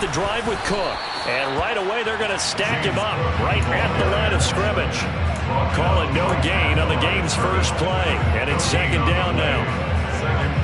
the drive with Cook. And right away, they're going to stack him up right at the line of scrimmage. Call it no gain on the game's first play. And it's second down now.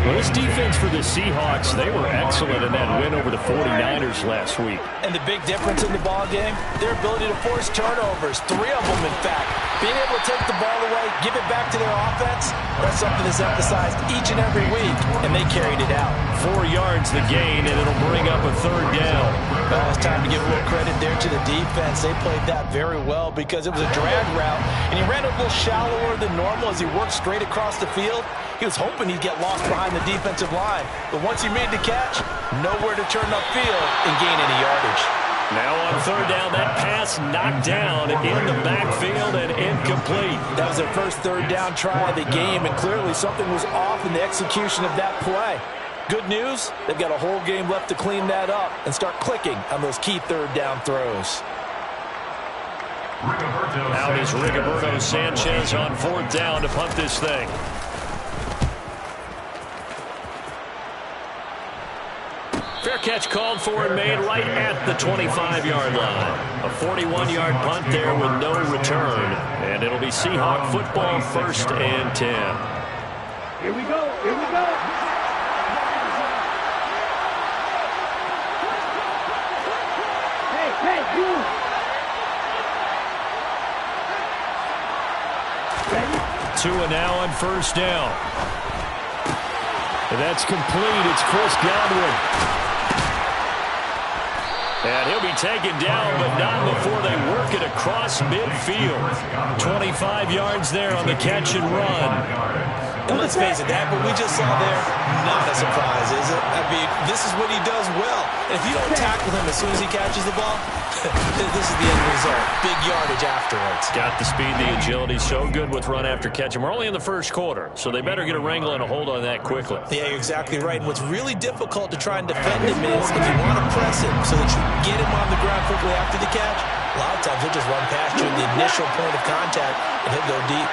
Well, this defense for the Seahawks, they were excellent in that win over the 49ers last week. And the big difference in the ball game, their ability to force turnovers, 3 of them in fact. Being able to take the ball away, give it back to their offense, that's something that's emphasized each and every week, and they carried it out. 4 yards the gain, and it'll bring up a third down. Well, it's time to give a little credit there to the defense. They played that very well because it was a drag route, and he ran a little shallower than normal as he worked straight across the field. He was hoping he'd get lost behind the defensive line, but once he made the catch, nowhere to turn upfield and gain any yardage. Now on third down, that pass knocked down in the backfield and incomplete. That was their first third down try of the game, and clearly something was off in the execution of that play. Good news, they've got a whole game left to clean that up and start clicking on those key third down throws. Out is Rigoberto Sanchez on fourth down to punt this thing. Fair catch called for and made right at the 25-yard line. A 41-yard punt there with no return. And it'll be Seahawk football, 1st and 10. Here we go. Here we go. Hey, you. Tua now on first down. And that's complete. It's Chris Godwin. And he'll be taken down, but not before they work it across midfield. 25 yards there on the catch and run. And let's face it, that what we just saw there, not a surprise, is it? I mean, this is what he does well. And if you don't tackle him as soon as he catches the ball, this is the end result. Big yardage afterwards. Got the speed, the agility, so good with run after catch. And we're only in the first quarter, so they better get a wrangle and a hold on that quickly. Yeah, you're exactly right. And what's really difficult to try and defend him is if you want to press him so that you get him on the ground quickly after the catch, a lot of times he'll just run past you at the initial point of contact and he'll go deep.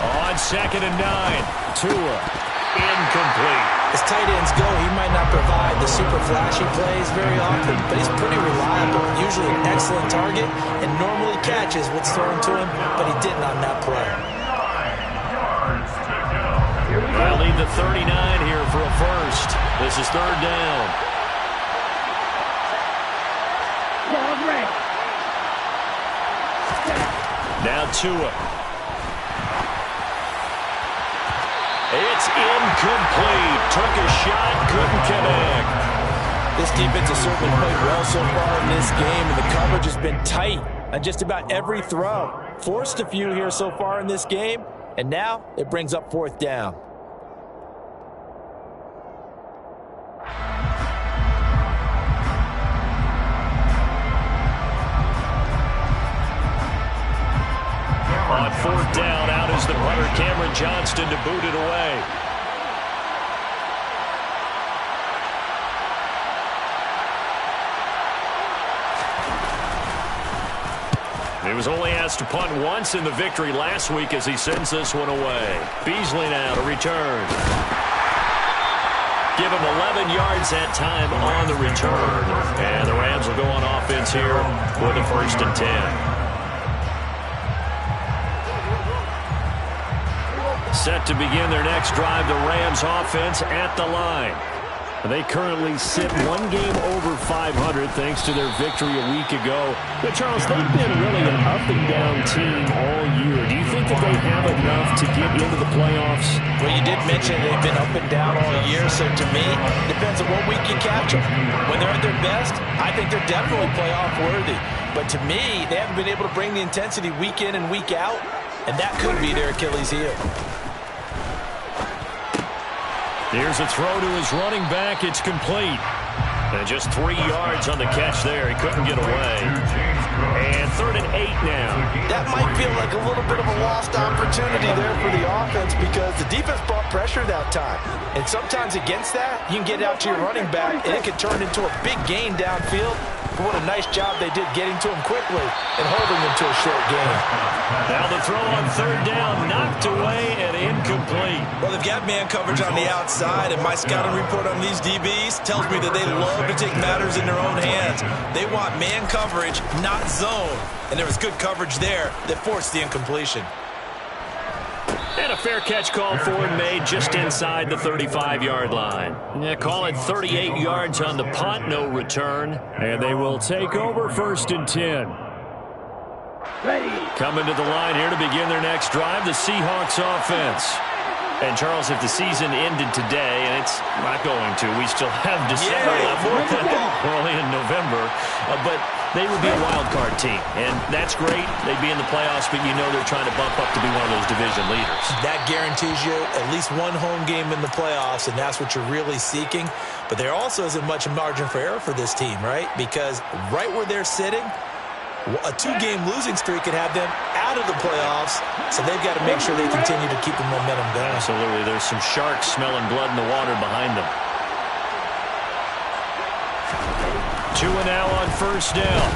On 2nd and 9, Tua, incomplete. As tight ends go, he might not provide the super flashy plays very often, but he's pretty reliable, usually an excellent target, and normally catches what's thrown to him, but he didn't on that play. They'll need the 39 here for a first. This is third down. Now Tua. It's incomplete. Took a shot, couldn't connect. This defense has certainly played well so far in this game, and the coverage has been tight on just about every throw. Forced a few here so far in this game, and now it brings up 4th down. On 4th down, out is the punter, Cameron Johnston, to boot it away. He was only asked to punt once in the victory last week as he sends this one away. Beasley now to return. Give him 11 yards that time on the return. And the Rams will go on offense here with a 1st and 10. Set to begin their next drive, the Rams offense at the line. They currently sit 1 game over 500 thanks to their victory a week ago. But, Charles, they've been really an up-and-down team all year. Do you think that they have enough to get into the playoffs? Well, you did mention they've been up and down all year, so to me, it depends on what week you catch them. When they're at their best, I think they're definitely playoff worthy. But to me, they haven't been able to bring the intensity week in and week out, and that could be their Achilles heel. Here's a throw to his running back. It's complete. And just 3 yards on the catch there. He couldn't get away. And 3rd and 8 now. That might feel like a little bit of a lost opportunity there for the offense because the defense brought pressure that time. And sometimes against that, you can get out to your running back, and it can turn into a big gain downfield. but what a nice job they did getting to him quickly and holding him to a short game. Now the throw on third down, knocked away and incomplete. Well, they've got man coverage on the outside, and my scouting report on these DBs tells me that they love to take matters in their own hands. They want man coverage, not zone, and there was good coverage there that forced the incompletion. And a fair catch called for and made just inside the 35-yard line. Yeah, call it 38 yards on the punt, no return. And they will take over 1st and 10. Ready. Coming to the line here to begin their next drive, the Seahawks offense. And, Charles, if the season ended today, and it's not going to, we still have December left. We're only in November. But they would be a wild card team, and that's great. They'd be in the playoffs, but you know they're trying to bump up to be one of those division leaders. That guarantees you at least one home game in the playoffs, and that's what you're really seeking. But there also isn't much margin for error for this team, right? Because right where they're sitting, a 2-game losing streak could have them out of the playoffs, so they've got to make sure they continue to keep the momentum going. Absolutely. There's some sharks smelling blood in the water behind them. Tua now on 1st down.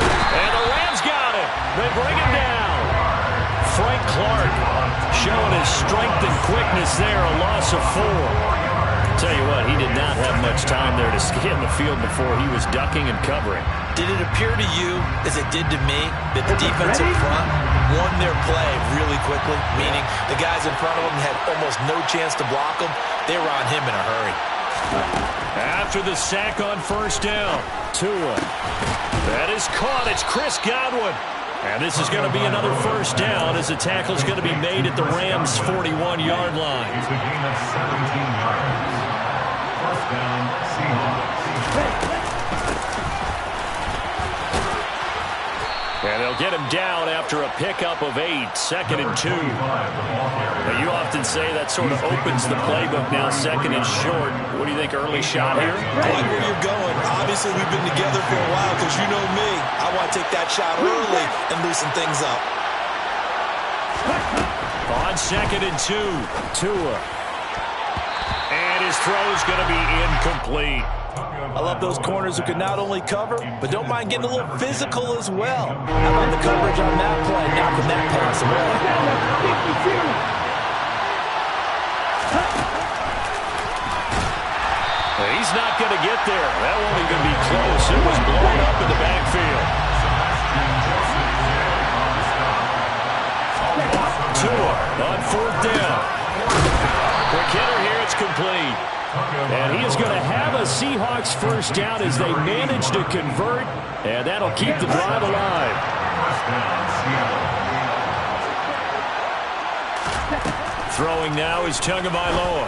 And the Rams got it. They bring him down. Frank Clark showing his strength and quickness there, a loss of 4. Tell you what, he did not have much time there to scan the field before he was ducking and covering. Did it appear to you, as it did to me, that the defensive front won their play really quickly? Meaning the guys in front of them had almost no chance to block him. They were on him in a hurry. After the sack on 1st down, Tua. That is caught. It's Chris Godwin. And this is going to be another 1st down as the tackle is going to be made at the Rams' 41-yard line. It's a gain of 17 yards. 1st down, Seahawks. And they'll get him down after a pickup of 8, 2nd and 2. Now, you often say that sort of opens the playbook now, 2nd and short. What do you think, early shot here? I like where you're going. Obviously, we've been together for a while because you know me. I want to take that shot early and loosen things up. On 2nd and 2, Tua. And his throw is going to be incomplete. I love those corners who can not only cover, but don't mind getting a little physical as well. How about the coverage on that play, knocking that pass away? He's not going to get there. That won't even be close. It was blown up in the backfield. Tua on 4th down. Quick hitter here. It's complete. And he is going to have a Seahawks 1st down as they manage to convert, and that'll keep the drive alive. Throwing now is Tagovailoa.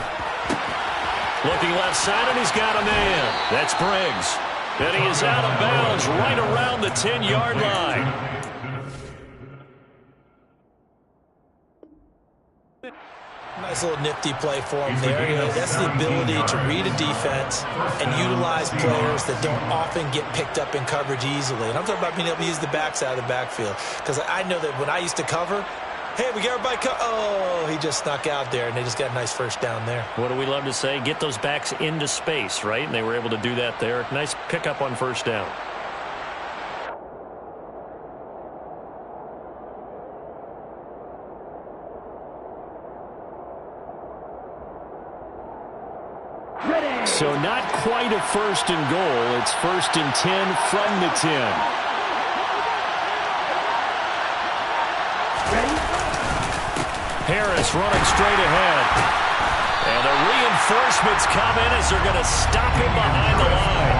Looking left side, and he's got a man. That's Briggs. And he is out of bounds right around the 10-yard line. Nice little nifty play for him there. You know, that's the ability to read a defense and utilize players that don't often get picked up in coverage easily. And I'm talking about being able to use the backside of the backfield. Because I know that when I used to cover, hey, we got everybody oh, he just snuck out there, and they just got a nice 1st down there. What do we love to say? Get those backs into space, right? And they were able to do that there. Nice pickup on 1st down. So not quite a 1st and goal. It's 1st and 10 from the 10. Harris running straight ahead. And the reinforcements come in as they're going to stop him behind the line.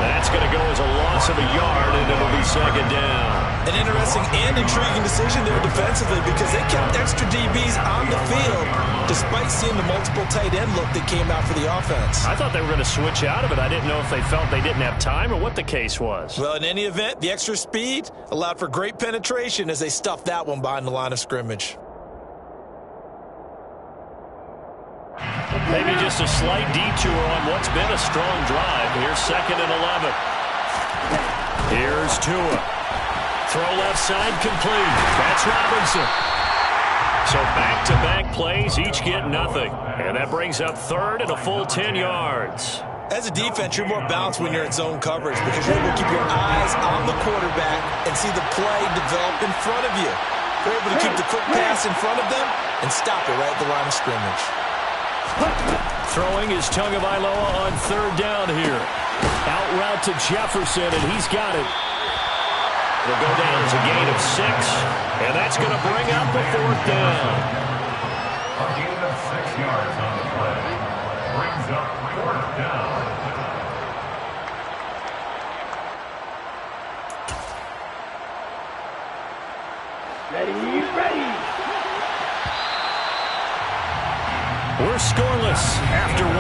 That's going to go as a loss of a yard, and it'll be 2nd down. An interesting and intriguing decision there defensively because they kept extra DBs on the field despite seeing the multiple tight end look that came out for the offense. I thought they were going to switch out of it. I didn't know if they felt they didn't have time or what the case was. Well, in any event, the extra speed allowed for great penetration as they stuffed that one behind the line of scrimmage. Maybe just a slight detour on what's been a strong drive. Here's 2nd and 11. Here's Tua. Throw left side complete. That's Robinson. So back-to-back plays, each get nothing. And that brings up 3rd and a full 10 yards. As a defense, you're more balanced when you're in zone coverage because you're able to keep your eyes on the quarterback and see the play develop in front of you. You're able to keep the quick pass in front of them and stop it right at the line of scrimmage. Throwing is Tagovailoa on third down here. Out route to Jefferson, and he's got it. It'll go down as a gain of 6, and that's going to bring up the fourth down. A gain of 6 yards on the play. Brings up fourth down. Ready. We're scoreless after 1.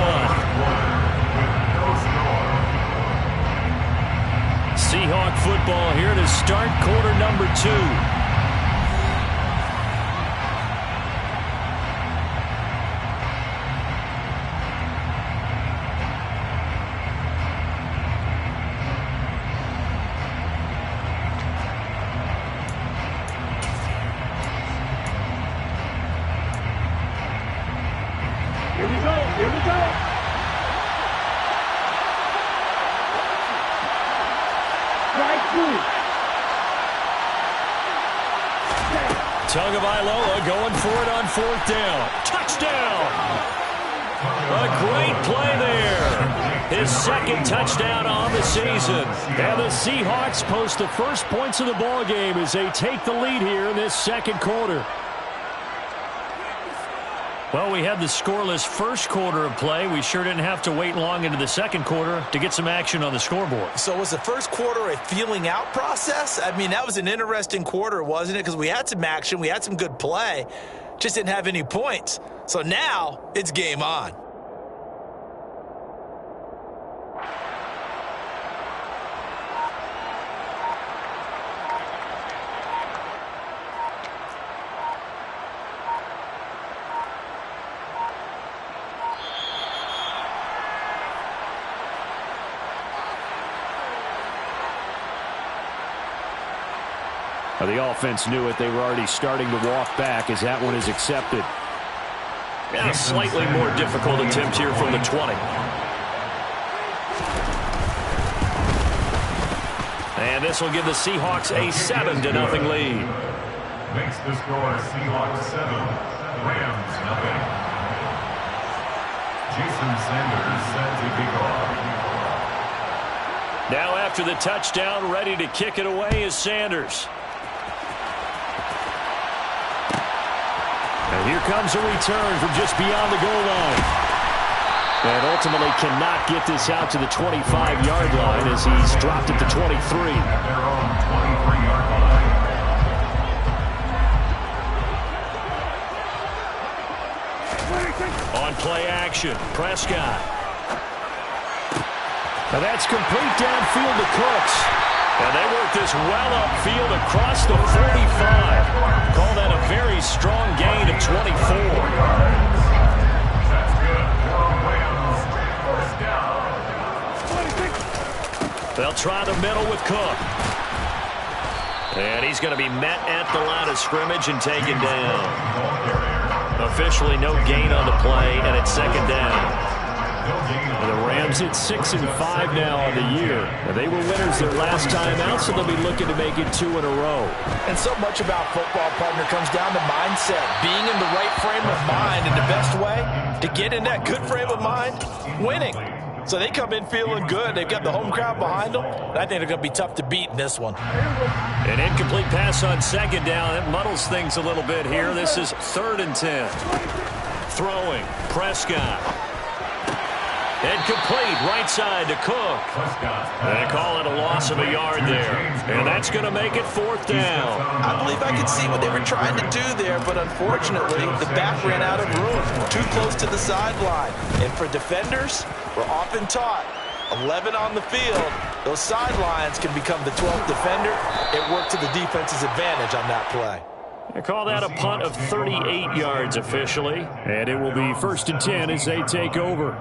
Seahawk football here to start quarter number 2. Here we go. Strike 2. Tagovailoa going for it on fourth down. Touchdown! A great play there. His second touchdown on the season. And the Seahawks post the first points of the ball game as they take the lead here in this second quarter. Well, we had the scoreless first quarter of play. We sure didn't have to wait long into the second quarter to get some action on the scoreboard. So was the first quarter a feeling out process? I mean, that was an interesting quarter, wasn't it? Because we had some action, we had some good play, just didn't have any points. So now it's game on. The offense knew it. They were already starting to walk back as that one is accepted. Yeah, a slightly more difficult attempt here from the 20. And this will give the Seahawks a 7-0 lead. Makes the score Seahawks 7, Rams 0. Jason Sanders set to kick off. Now after the touchdown, ready to kick it away is Sanders. And here comes a return from just beyond the goal line. And ultimately cannot get this out to the 25-yard line as he's dropped at the 23. At their own 23-yard line. On play action, Prescott. Now that's complete downfield to Cooks. And they work this well upfield across the 45. Call that a very strong gain of 24. That's good for Rams. First down. They'll try the middle with Cook. And he's going to be met at the line of scrimmage and taken down. Officially no gain on the play, and it's second down. The Rams hit 6-5 now on the year. They were winners their last time out, so they'll be looking to make it 2 in a row. And so much about football, partner, comes down to mindset. Being in the right frame of mind, and the best way to get in that good frame of mind, winning. So they come in feeling good. They've got the home crowd behind them. And I think they're going to be tough to beat in this one. An incomplete pass on second down. It muddles things a little bit here. This is 3rd and 10. Throwing, Prescott. And complete, right side to Cook. They call it a loss of a yard there. And that's going to make it 4th down. I believe I could see what they were trying to do there, but unfortunately, the back ran out of room. Too close to the sideline. And for defenders, we're often taught, 11 on the field, those sidelines can become the 12th defender. It worked to the defense's advantage on that play. They call that a punt of 38 yards officially. And it will be 1st and 10 as they take over.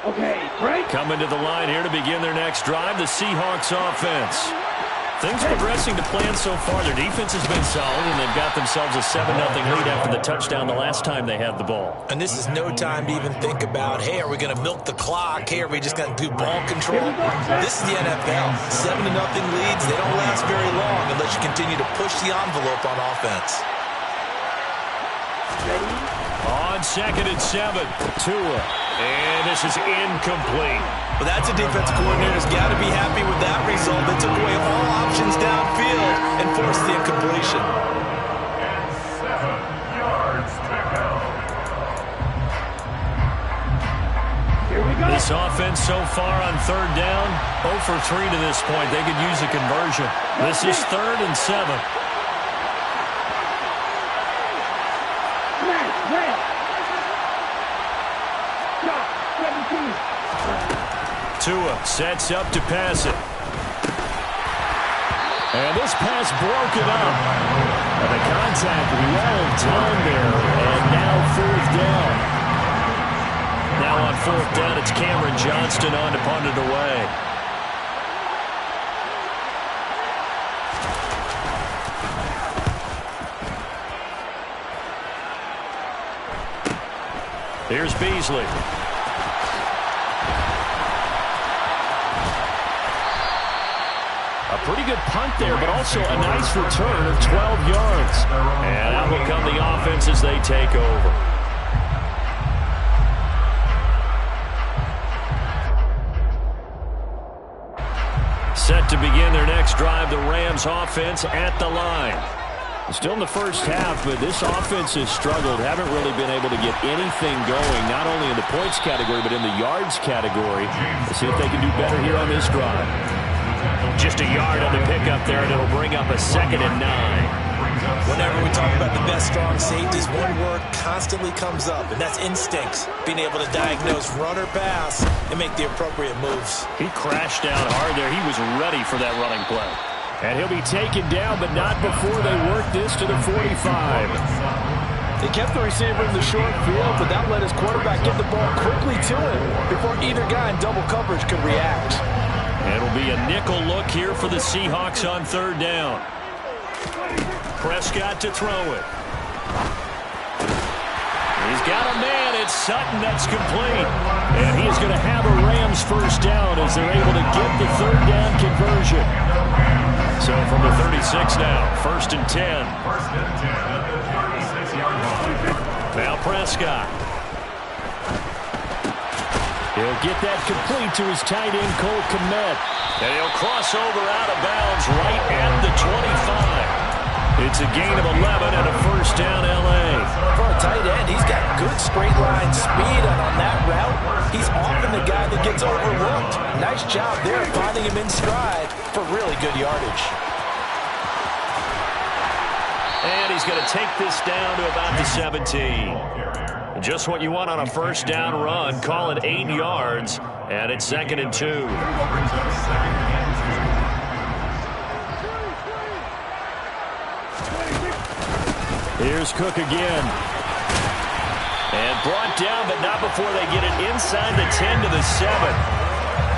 Okay, break. Coming to the line here to begin their next drive, the Seahawks offense. Things progressing to plan so far. Their defense has been solid, and they've got themselves a 7-0 lead after the touchdown the last time they had the ball. And this is no time to even think about, hey, are we going to milk the clock? Hey, are we just going to do ball control? This is the NFL. 7-0 leads, they don't last very long unless you continue to push the envelope on offense. On 2nd and 7, Tua. And this is incomplete. But that's a defensive coordinator's got to be happy with that result. They took away all options downfield and forced the incompletion. And 7 yards takeout. Here we go. This offense so far on 3rd down, 0 for 3 to this point. They could use a conversion. This is 3rd and 7. Tua sets up to pass it. And this pass broken up. And the contact, well timed there. And now 4th down. Now on 4th down, it's Cameron Johnston on to punt it away. Here's Beasley. A pretty good punt there, but also a nice return of 12 yards. And out will come the offense as they take over. Set to begin their next drive, the Rams offense at the line. Still in the first half, but this offense has struggled. Haven't really been able to get anything going, not only in the points category, but in the yards category. Let's see if they can do better here on this drive. Just a yard on the pickup there, and it'll bring up a 2nd and 9. Whenever we talk about the best strong safeties, one word constantly comes up, and that's instincts. Being able to diagnose run or pass and make the appropriate moves. He crashed down hard there. He was ready for that running play. And he'll be taken down, but not before they work this to the 45. They kept the receiver in the short field, but that let his quarterback get the ball quickly to him before either guy in double coverage could react. It'll be a nickel look here for the Seahawks on 3rd down. Prescott to throw it. He's got a man. It's Sutton. That's complete. And he is going to have a Rams 1st down as they're able to get the 3rd down conversion. So from the 36 now, 1st and 10. 1st and 10 at the 36-yard line. Now Prescott. He'll get that complete to his tight end, Cole Kmet. And he'll cross over out of bounds right at the 25. It's a gain of 11 and a 1st down, L.A. For a tight end, he's got good straight line speed, and on that route, he's often the guy that gets overlooked. Nice job there finding him in stride for really good yardage. And he's going to take this down to about the 17. Just what you want on a 1st down run. Call it 8 yards, and it's 2nd and 2. Brings up 2nd and 2. Here's Cook again. And brought down, but not before they get it inside the 10 to the 7.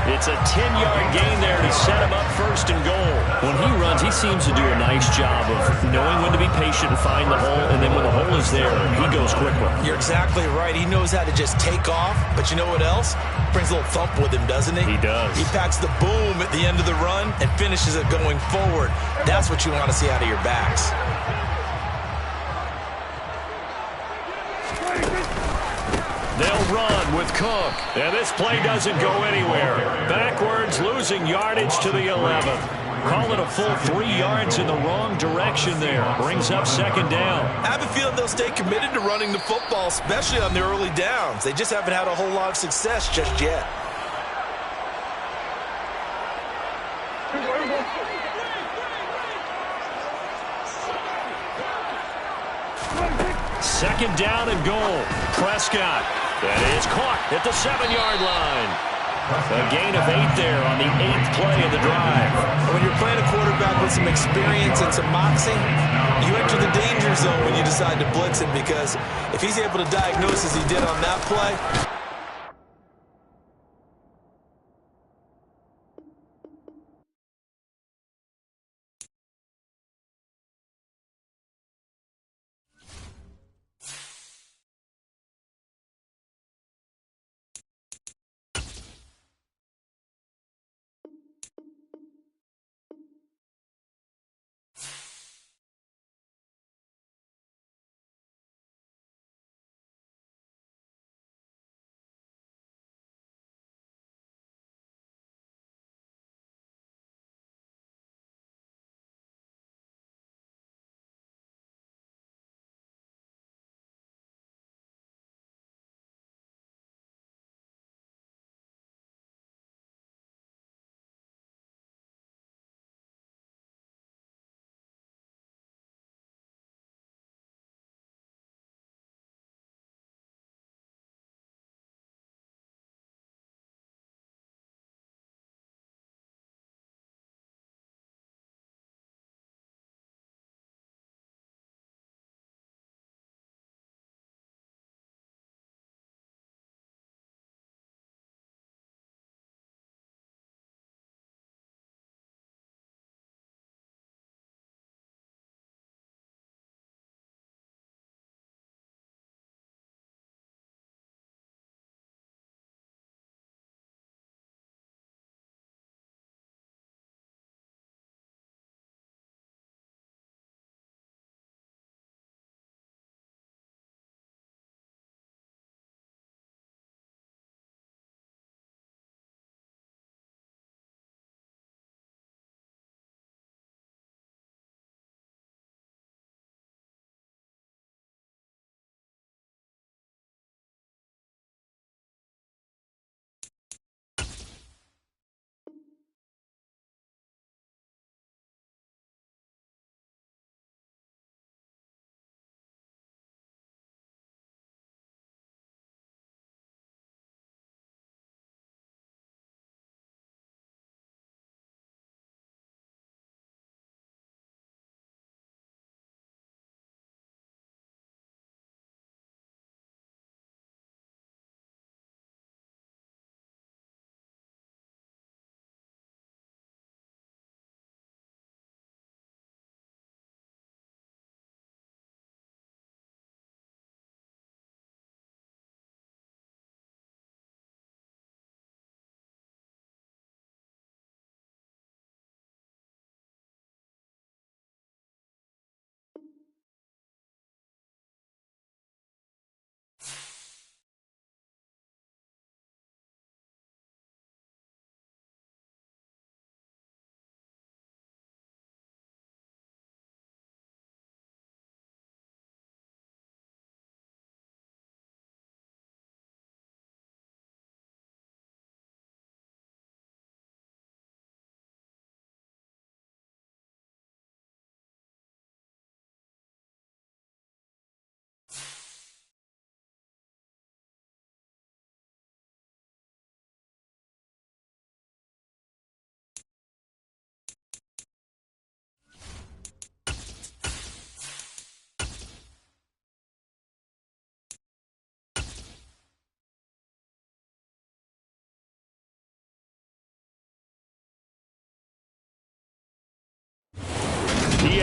It's a 10-yard gain there to set him up 1st and goal. When he runs, he seems to do a nice job of knowing when to be patient and find the hole, and then when the hole is there, he goes quickly. You're exactly right. He knows how to just take off, but you know what else? Brings a little thump with him, doesn't he? He does. He packs the boom at the end of the run and finishes it going forward. That's what you want to see out of your backs. They'll run with Cook. And this play doesn't go anywhere. Backwards, losing yardage to the 11. Call it a full 3 yards in the wrong direction there. Brings up 2nd down. I have a feeling they'll stay committed to running the football, especially on the early downs. They just haven't had a whole lot of success just yet. Second down and goal. Prescott. That is caught at the 7-yard line. A gain of 8 there on the 8th play of the drive. When you're playing a quarterback with some experience and some moxie, you enter the danger zone when you decide to blitz him, because if he's able to diagnose as he did on that play,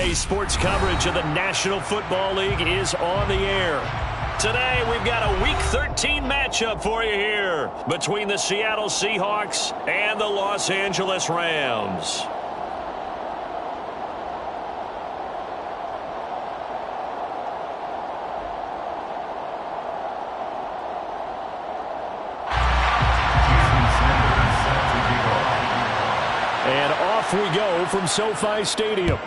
Today's sports coverage of the National Football League is on the air. Today, we've got a Week 13 matchup for you here between the Seattle Seahawks and the Los Angeles Rams. And off we go from SoFi Stadium.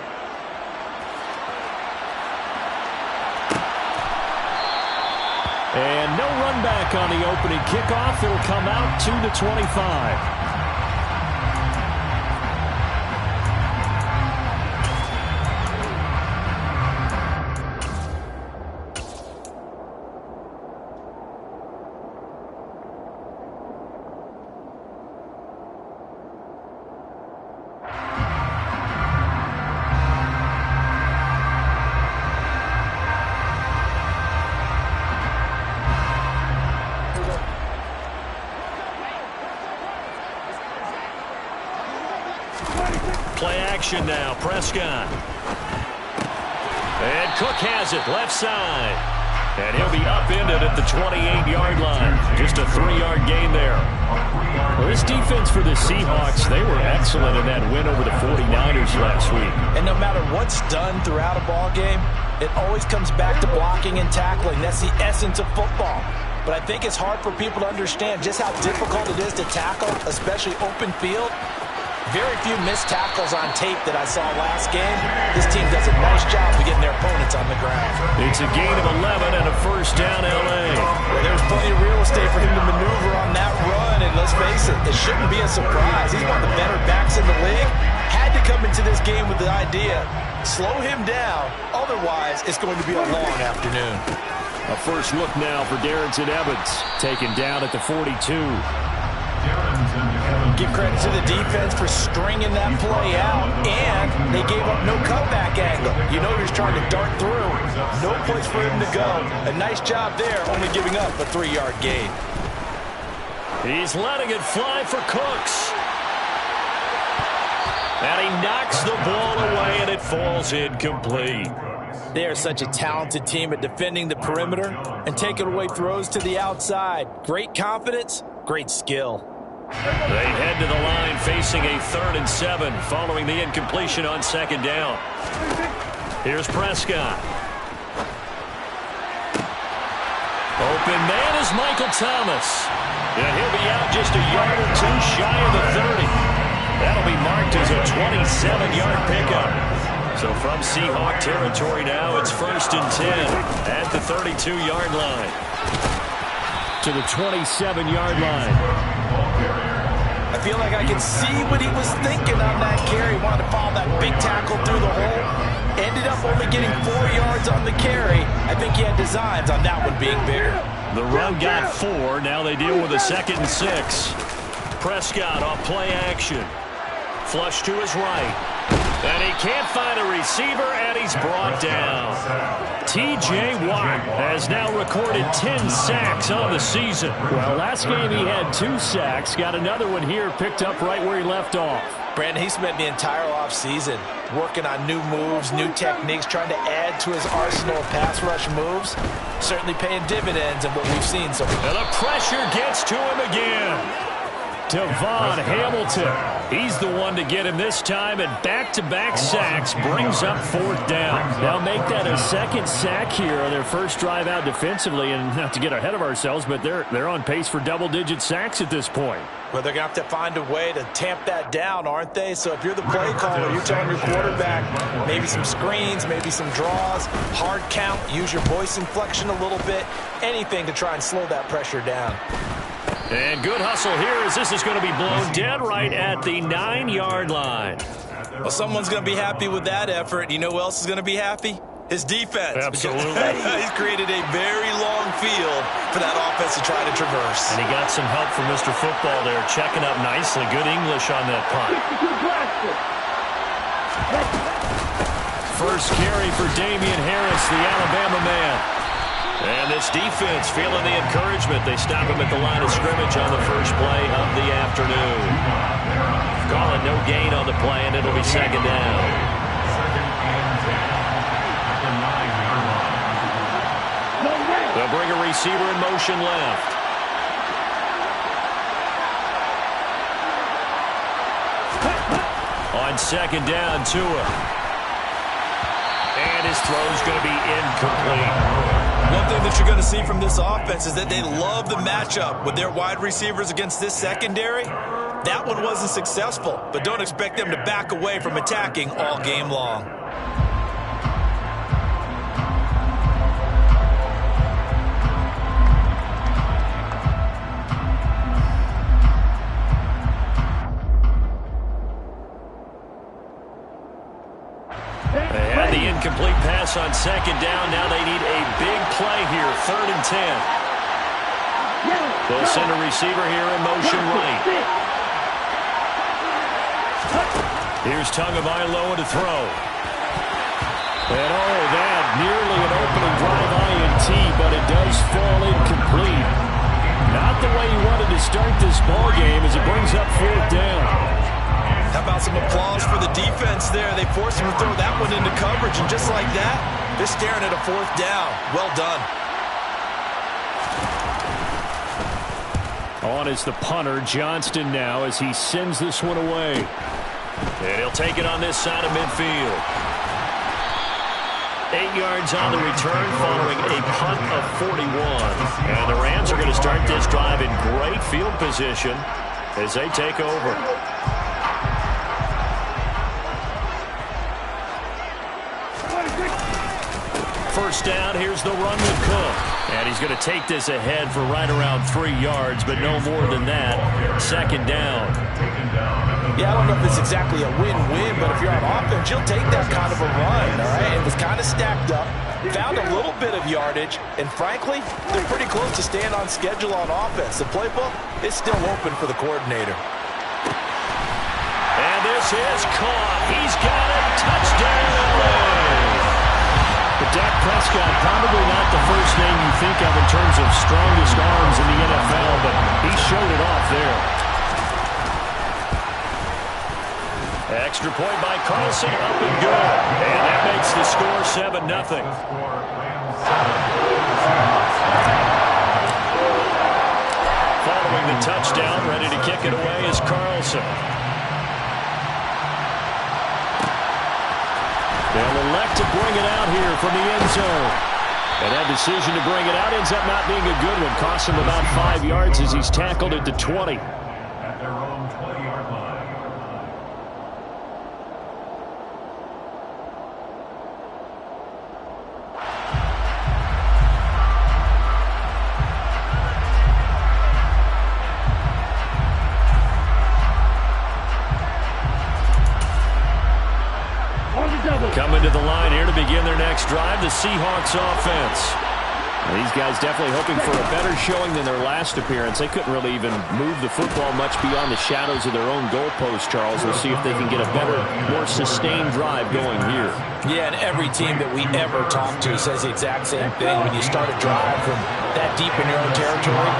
And no run back on the opening kickoff. It'll come out to the 25. Play action now, Prescott. And Cook has it, left side. And he'll be upended at the 28-yard line. Just a 3-yard gain there. Well, this defense for the Seahawks, they were excellent in that win over the 49ers last week. And no matter what's done throughout a ball game, it always comes back to blocking and tackling. That's the essence of football. But I think it's hard for people to understand just how difficult it is to tackle, especially open field. Very few missed tackles on tape that I saw last game. This team does a nice job of getting their opponents on the ground. It's a gain of 11 and a first down, L.A. Well, there's plenty of real estate for him to maneuver on that run, and let's face it, it shouldn't be a surprise. He's one of the better backs in the league. Had to come into this game with the idea, slow him down, otherwise it's going to be a long afternoon. A first look now for Darrington Evans, taken down at the 42. Give credit to the defense for stringing that play out, and they gave up no cutback angle. You know he was trying to dart through. No place for him to go. A nice job there, only giving up a 3-yard gain. He's letting it fly for Cooks. And he knocks the ball away, and it falls incomplete. They are such a talented team at defending the perimeter and taking away throws to the outside. Great confidence, great skill. They head to the line facing a 3rd and 7 following the incompletion on 2nd down. Here's Prescott. Open man is Michael Thomas. Yeah, he'll be out just a yard or two shy of the 30. That'll be marked as a 27-yard pickup. So from Seahawk territory now, it's 1st and 10 at the 32-yard line. To the 27-yard line. I feel like I can see what he was thinking on that carry. He wanted to follow that big tackle through the hole. Ended up only getting 4 yards on the carry. I think he had designs on that one being bigger. The run got 4. Now they deal with a 2nd and 6. Prescott off play action. Flush to his right. And he can't find a receiver, and he's brought down. T.J. Watt has now recorded 10 sacks on the season. Well, last game he had 2 sacks. Got another one here picked up right where he left off. Brandon, he spent the entire offseason working on new moves, new techniques, trying to add to his arsenal of pass rush moves. Certainly paying dividends in what we've seen so far. And the pressure gets to him again. Devon Hamilton. He's the one to get him this time, and back-to-back sacks brings up 4th down. Now make that a 2nd sack here on their first drive out defensively, and not to get ahead of ourselves, but they're on pace for double-digit sacks at this point. Well, they're going to have to find a way to tamp that down, aren't they? So if you're the play caller, you're telling your quarterback maybe some screens, maybe some draws, hard count, use your voice inflection a little bit, anything to try and slow that pressure down. And good hustle here as this is going to be blown dead right at the 9-yard line. Well, someone's going to be happy with that effort. You know who else is going to be happy? His defense. Absolutely. He's created a very long field for that offense to try to traverse. And he got some help from Mr. Football there, checking up nicely. Good English on that punt. First carry for Damian Harris, the Alabama man. And this defense feeling the encouragement. They stop him at the line of scrimmage on the first play of the afternoon. Calling no gain on the play, and it'll be 2nd down. bring a receiver in motion left. On second down, Tua. And his throw's going to be incomplete. One thing that you're going to see from this offense is that they love the matchup with their wide receivers against this secondary. That one wasn't successful, but don't expect them to back away from attacking all game long. They had the incomplete pass on second down. Now they need a big play here, 3rd and 10. They'll send a receiver here in motion right. Here's Tagovailoa to throw. And that nearly an opening drive INT, but it does fall incomplete. Not the way he wanted to start this ball game as it brings up 4th down. How about some applause for the defense there? They forced him to throw that one into coverage, and just like that, they're staring at a 4th down. Well done. On is the punter, Johnston now, as he sends this one away. And he'll take it on this side of midfield. 8 yards on the return following a punt of 41. And the Rams are going to start this drive in great field position as they take over. First down, here's the run with Cook. And he's going to take this ahead for right around 3 yards, but no more than that. 2nd down. Yeah, I don't know if it's exactly a win-win, but if you're on offense, you'll take that kind of a run, all right? It was kind of stacked up, found a little bit of yardage, and frankly, they're pretty close to staying on schedule on offense. The playbook is still open for the coordinator. And this is caught. He's got it. Touchdown! But Dak Prescott, probably not the first name you think of in terms of strongest arms in the NFL, but he showed it off there. Extra point by Carlson, up and good. And that makes the score 7-0. Following the touchdown, ready to kick it away is Carlson. They'll elect to bring it out here from the end zone. And that decision to bring it out ends up not being a good one. Costs him about 5 yards as he's tackled at the 20. At their own 20-yard line. Coming to the line here to begin their next drive, the Seahawks offense. And these guys definitely hoping for a better showing than their last appearance. They couldn't really even move the football much beyond the shadows of their own goalpost, Charles. We'll see if they can get a better, more sustained drive going here. Yeah, and every team that we ever talk to says the exact same thing. When you start a drive from that deep in your own territory,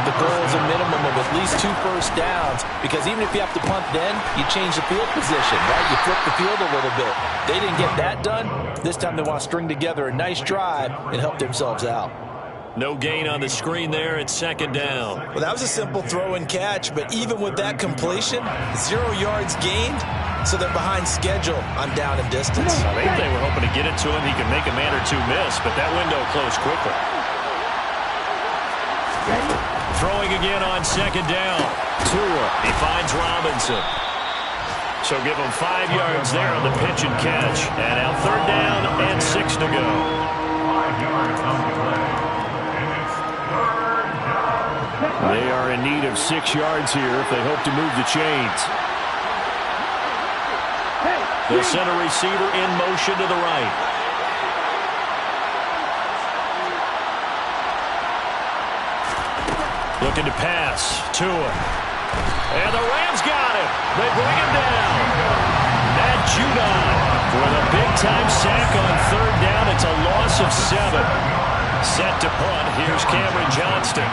the goal is a minimum of at least 2 first downs, because even if you have to punt then, you change the field position, right? You flip the field a little bit. They didn't get that done. This time they want to string together a nice drive and help themselves out. No gain on the screen there at 2nd down. Well, that was a simple throw and catch, but even with that completion, 0 yards gained, so they're behind schedule on down and distance. I think they were hoping to get it to him. He could make a man or two miss, but that window closed quickly. Throwing again on 2nd down. Tua, he finds Robinson. So give him 5 yards there on the pitch and catch. And now 3rd down and 6 to go. 5 yards on the play. And it's 3rd down. They are in need of 6 yards here if they hope to move the chains. They'll send a receiver in motion to the right. Looking to pass. Tua. And the Rams got him. They bring him down. Matt Judon with a big-time sack on 3rd down. It's a loss of 7. Set to punt. Here's Cameron Johnston.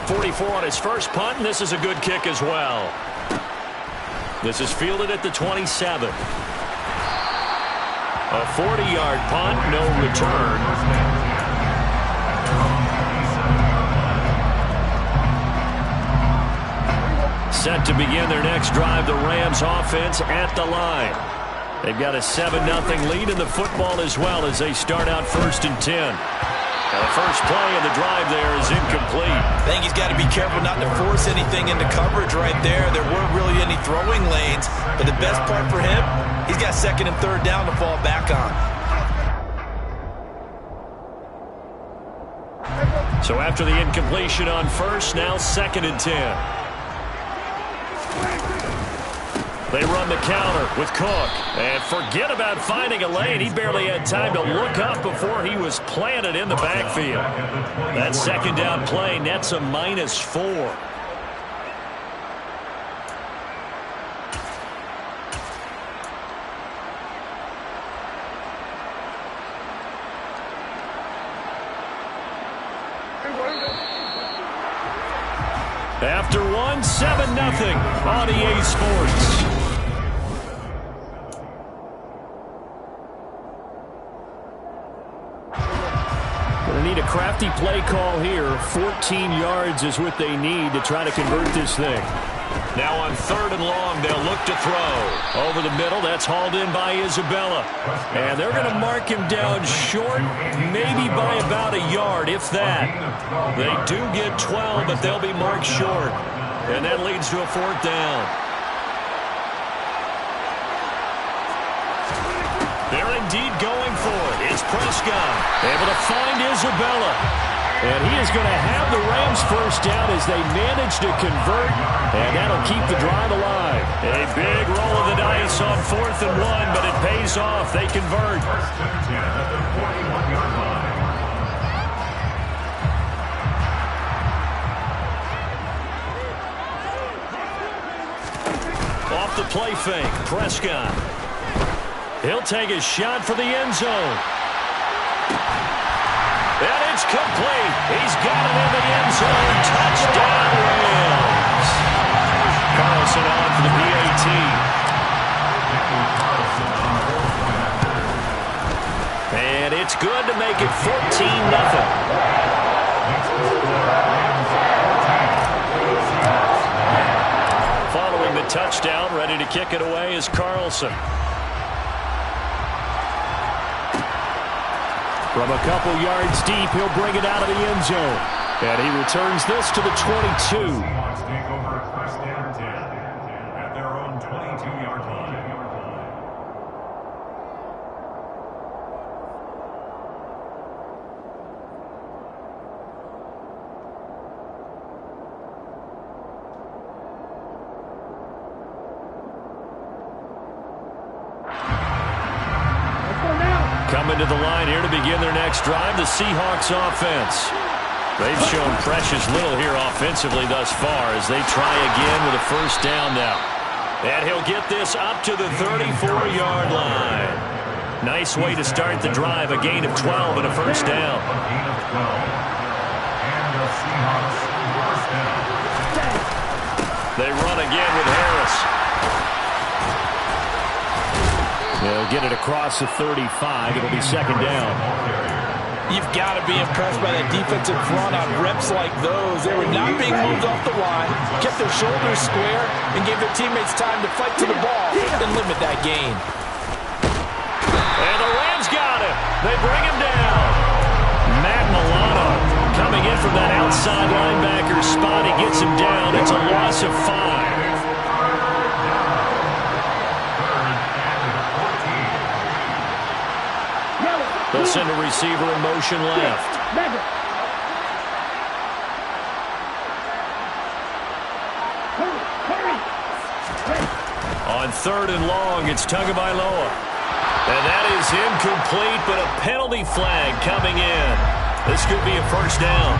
44 on his first punt, and this is a good kick as well. This is fielded at the 27. A 40-yard punt, no return. Set to begin their next drive, the Rams offense at the line. They've got a 7-0 lead in the football as well as they start out 1st and 10. Now the first play of the drive there is incomplete. I think he's got to be careful not to force anything into coverage right there. There weren't really any throwing lanes, but the best part for him, he's got 2nd and 3rd down to fall back on. So after the incompletion on 1st, now 2nd and 10. They run the counter with Cook. And forget about finding a lane. He barely had time to look up before he was planted in the backfield. That 2nd down play nets a -4. After one, 7-0 on EA Sports. Need a crafty play call here. 14 yards is what they need to try to convert this thing. Now on 3rd and long, they'll look to throw. Over the middle, that's hauled in by Isabella. And they're going to mark him down short, maybe by about a yard, if that. They do get 12, but they'll be marked short. And that leads to a 4th down. They're indeed going for it. It's Prescott able to find Isabella. And he is going to have the Rams 1st down as they manage to convert. And that'll keep the drive alive. A big roll of the dice on 4th and 1, but it pays off. They convert. Off the play fake, Prescott. He'll take a shot for the end zone. And it's complete. He's got it in the end zone. Touchdown, Rams. Carlson on for the PAT. And it's good to make it 14-0. Following the touchdown, ready to kick it away is Carlson. From a couple yards deep, he'll bring it out of the end zone. And he returns this to the 22. Seahawks take over 1st and 10 at their own 22-yard line. Coming to the line here to begin their next drive, the Seahawks offense. They've shown precious little here offensively thus far as they try again with a 1st down now. And he'll get this up to the 34-yard line. Nice way to start the drive, a gain of 12 and a 1st down. A gain of 12. And the Seahawks 1st down. They run again with Harris. They'll get it across the 35. It'll be 2nd down. You've got to be impressed by that defensive front on reps like those. They were not being moved off the line, kept their shoulders square, and gave their teammates time to fight to the ball and limit that gain. And the Rams got him. They bring him down. Matt Milano coming in from that outside linebacker spot. He gets him down. It's a loss of 5. They'll send a receiver in motion left. On 3rd and long, it's Tagovailoa. And that is incomplete, but a penalty flag coming in. This could be a 1st down.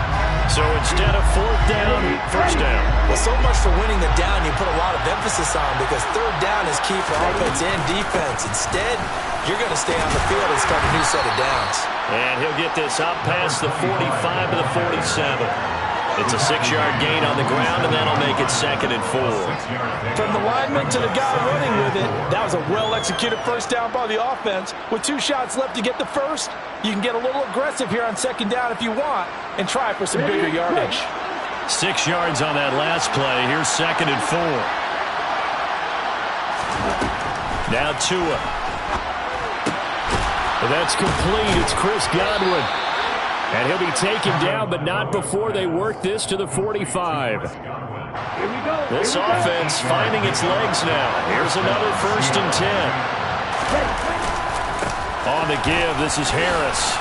So instead of 4th down, 1st down. Well, so much for winning the down you put a lot of emphasis on because 3rd down is key for offense and defense. Instead, you're going to stay on the field and start a new set of downs. And he'll get this up past the 45 to the 47. It's a 6-yard gain on the ground, and that'll make it 2nd and 4. From the lineman to the guy running with it, that was a well-executed first down by the offense. With 2 shots left to get the first, you can get a little aggressive here on 2nd down if you want and try for some bigger yardage. 6 yards on that last play. Here's 2nd and 4. Now Tua. That's complete. It's Chris Godwin. And he'll be taken down, but not before they work this to the 45. This offense finding its legs now. Here's another 1st and 10. On the give, this is Harris.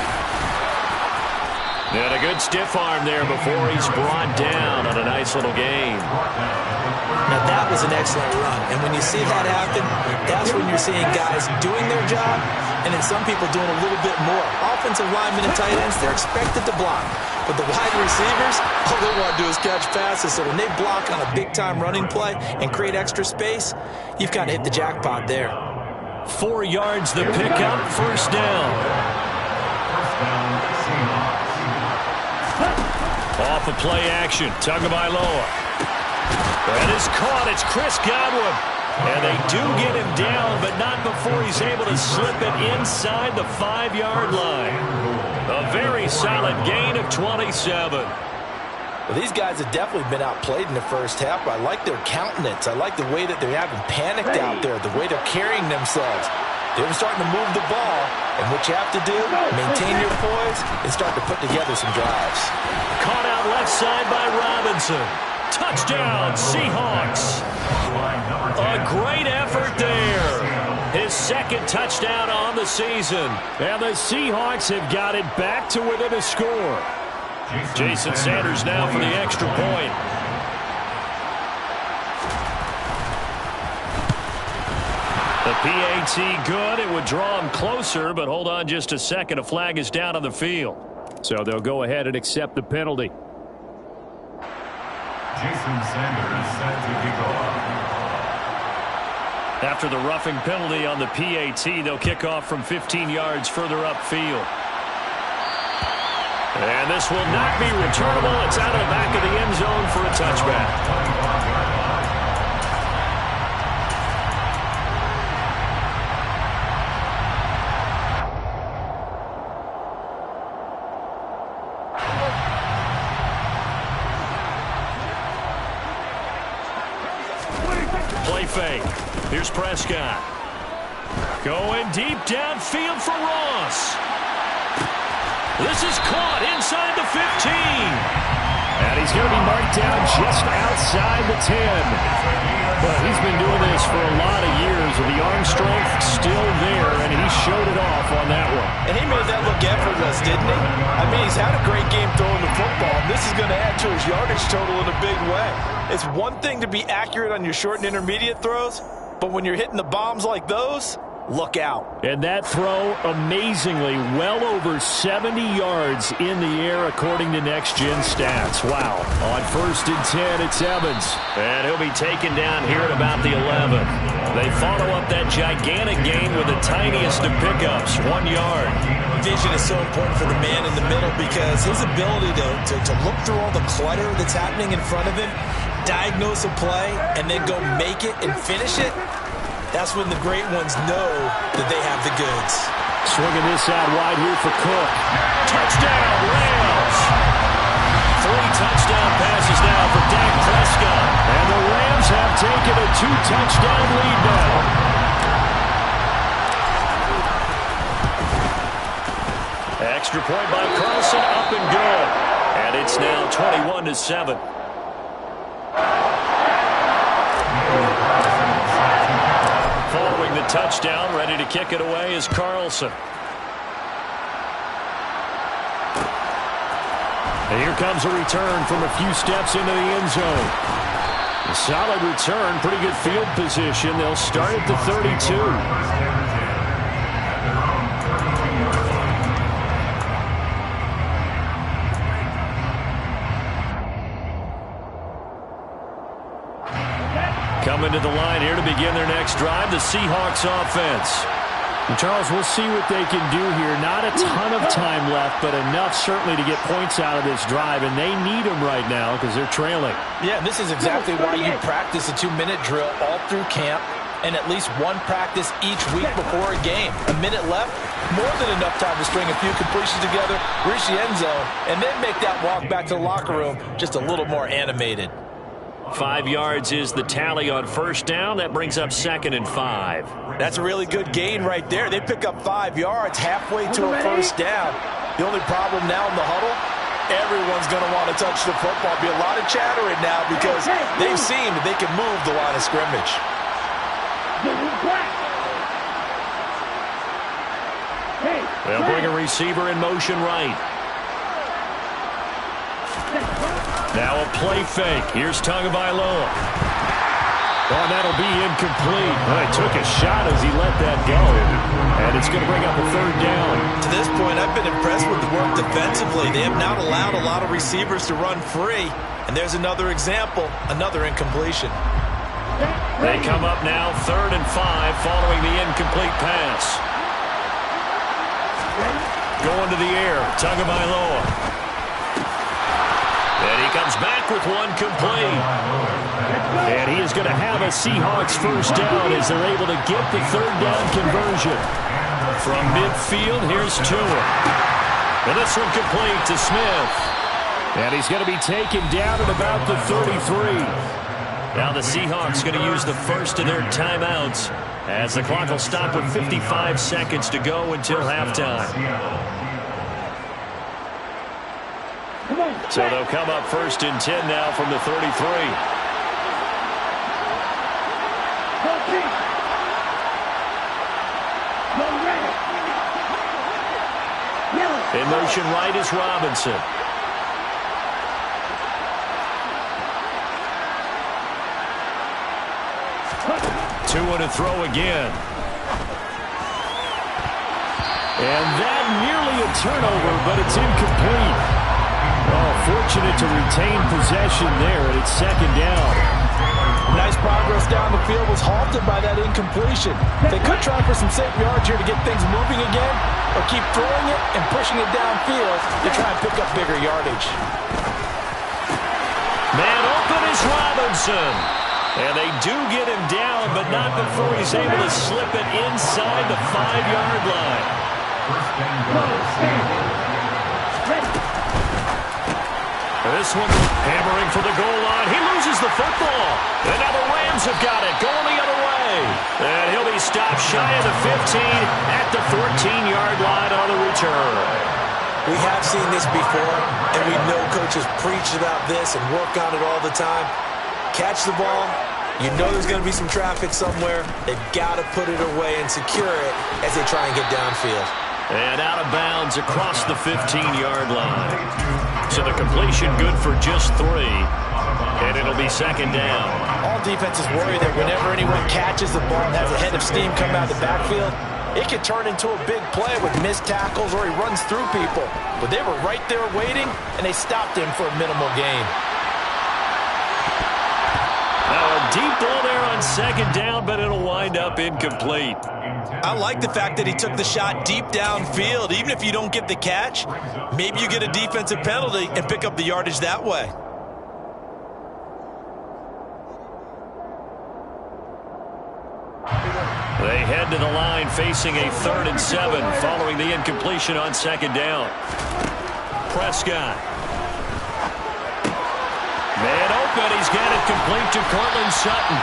And a good stiff arm there before he's brought down on a nice little gain. Now that was an excellent run. And when you see that happen, that's when you're seeing guys doing their job and then some people doing a little bit more. Offensive linemen and tight ends, they're expected to block. But the wide receivers, all they want to do is catch passes. So when they block on a big-time running play and create extra space, you've kind of hit the jackpot there. 4 yards the pickup, 1st down. Off of play action, Tagovailoa. That is caught. It's Chris Godwin. And they do get him down, but not before he's able to slip it inside the 5-yard line. A very solid gain of 27. Well, these guys have definitely been outplayed in the first half, but I like their countenance. I like the way that they're having panicked out there, the way they're carrying themselves. They're starting to move the ball, and what you have to do, maintain your poise and start to put together some drives. Caught out left side by Robinson. Touchdown, Seahawks. A great effort there. His 2nd touchdown on the season. And the Seahawks have got it back to within a score. Jason Sanders now for the extra point. The PAT good. It would draw him closer, but hold on just a second. A flag is down on the field. So they'll go ahead and accept the penalty. Jason Sanders set to kick off. After the roughing penalty on the PAT, they'll kick off from 15 yards further upfield. And this will not be returnable. It's out of the back of the end zone for a touchback. Play fake. Here's Prescott. Going deep downfield for Ross. This is caught inside the 15. And he's going to be marked down just outside the 10. But he's been doing this for a lot of years with the arm strength still there, and he showed it off on that one. And he made that look effortless, didn't he? I mean, he's had a great game throwing the football, and this is going to add to his yardage total in a big way. It's one thing to be accurate on your short and intermediate throws, but when you're hitting the bombs like those, look out. And that throw, amazingly, well over 70 yards in the air, according to Next Gen Stats. Wow. On 1st and 10, it's Evans. And he'll be taken down here at about the 11. They follow up that gigantic gain with the tiniest of pickups, 1 yard. Vision is so important for the man in the middle because his ability to look through all the clutter that's happening in front of him, diagnose a play, and then go make it and finish it, that's when the great ones know that they have the goods. Swinging this out wide here for Cook. Touchdown, Rams! 3 touchdown passes now for Dak Prescott. And the Rams have taken a 2-touchdown lead now. Extra point by Carlson, up and good. And it's now 21-7. Following the touchdown, ready to kick it away is Carlson. And here comes a return from a few steps into the end zone. A solid return, pretty good field position. They'll start at the 32. Coming to the line here to begin their next drive, the Seahawks offense. And Charles, we'll see what they can do here. Not a ton of time left, but enough certainly to get points out of this drive, and they need them right now because they're trailing. Yeah, this is exactly why you practice a 2-minute drill all through camp and at least one practice each week before a game. A minute left, more than enough time to string a few completions together, reach the end zone, and then make that walk back to the locker room just a little more animated. 5 yards is the tally on first down. That brings up 2nd and 5. That's a really good gain right there. They pick up 5 yards halfway to a first down. The only problem now in the huddle, everyone's going to want to touch the football. Be a lot of chattering now because they've seen that they can move the line of scrimmage. They'll bring a receiver in motion right. Now a play fake. Here's Tagovailoa. Oh, that'll be incomplete. Well, he took a shot as he let that go. And it's going to bring up a 3rd down. To this point, I've been impressed with the work defensively. They have not allowed a lot of receivers to run free. And there's another example, another incompletion. They come up now 3rd and 5 following the incomplete pass. Going to the air, Tagovailoa. And he comes back with one complete. And he is going to have a Seahawks first down as they're able to get the 3rd down conversion. From midfield, here's Tua. And this one complete to Smith. And he's going to be taken down at about the 33. Now the Seahawks going to use the first of their timeouts as the clock will stop with 55 seconds to go until halftime. So they'll come up 1st and 10 now from the 33. In motion right is Robinson. Tua to throw again. And that nearly a turnover, but it's incomplete. Oh, fortunate to retain possession there, and it's 2nd down. Nice progress down the field was halted by that incompletion. They could try for some safe yards here to get things moving again, or keep throwing it and pushing it downfield to try and pick up bigger yardage. Man open is Robinson. And they do get him down, but not before he's able to slip it inside the 5-yard line. This one hammering for the goal line. He loses the football. And now the Rams have got it. Going the other way. And he'll be stopped shy of the 15 at the 14-yard line on the return. We have seen this before, and we know coaches preach about this and work on it all the time. Catch the ball. You know there's going to be some traffic somewhere. They've got to put it away and secure it as they try and get downfield. And out of bounds across the 15-yard line. So the completion good for just 3. And it'll be 2nd down. All defenses worry that whenever anyone catches the ball and has a head of steam coming out of the backfield, it can turn into a big play with missed tackles or he runs through people. But they were right there waiting, and they stopped him for a minimal gain. Now a deep ball there on 2nd down, but it'll wind up incomplete. I like the fact that he took the shot deep downfield. Even if you don't get the catch, maybe you get a defensive penalty and pick up the yardage that way. They head to the line facing a 3rd and 7 following the incompletion on 2nd down. Prescott. Man open. He's got it complete to Cortland Sutton.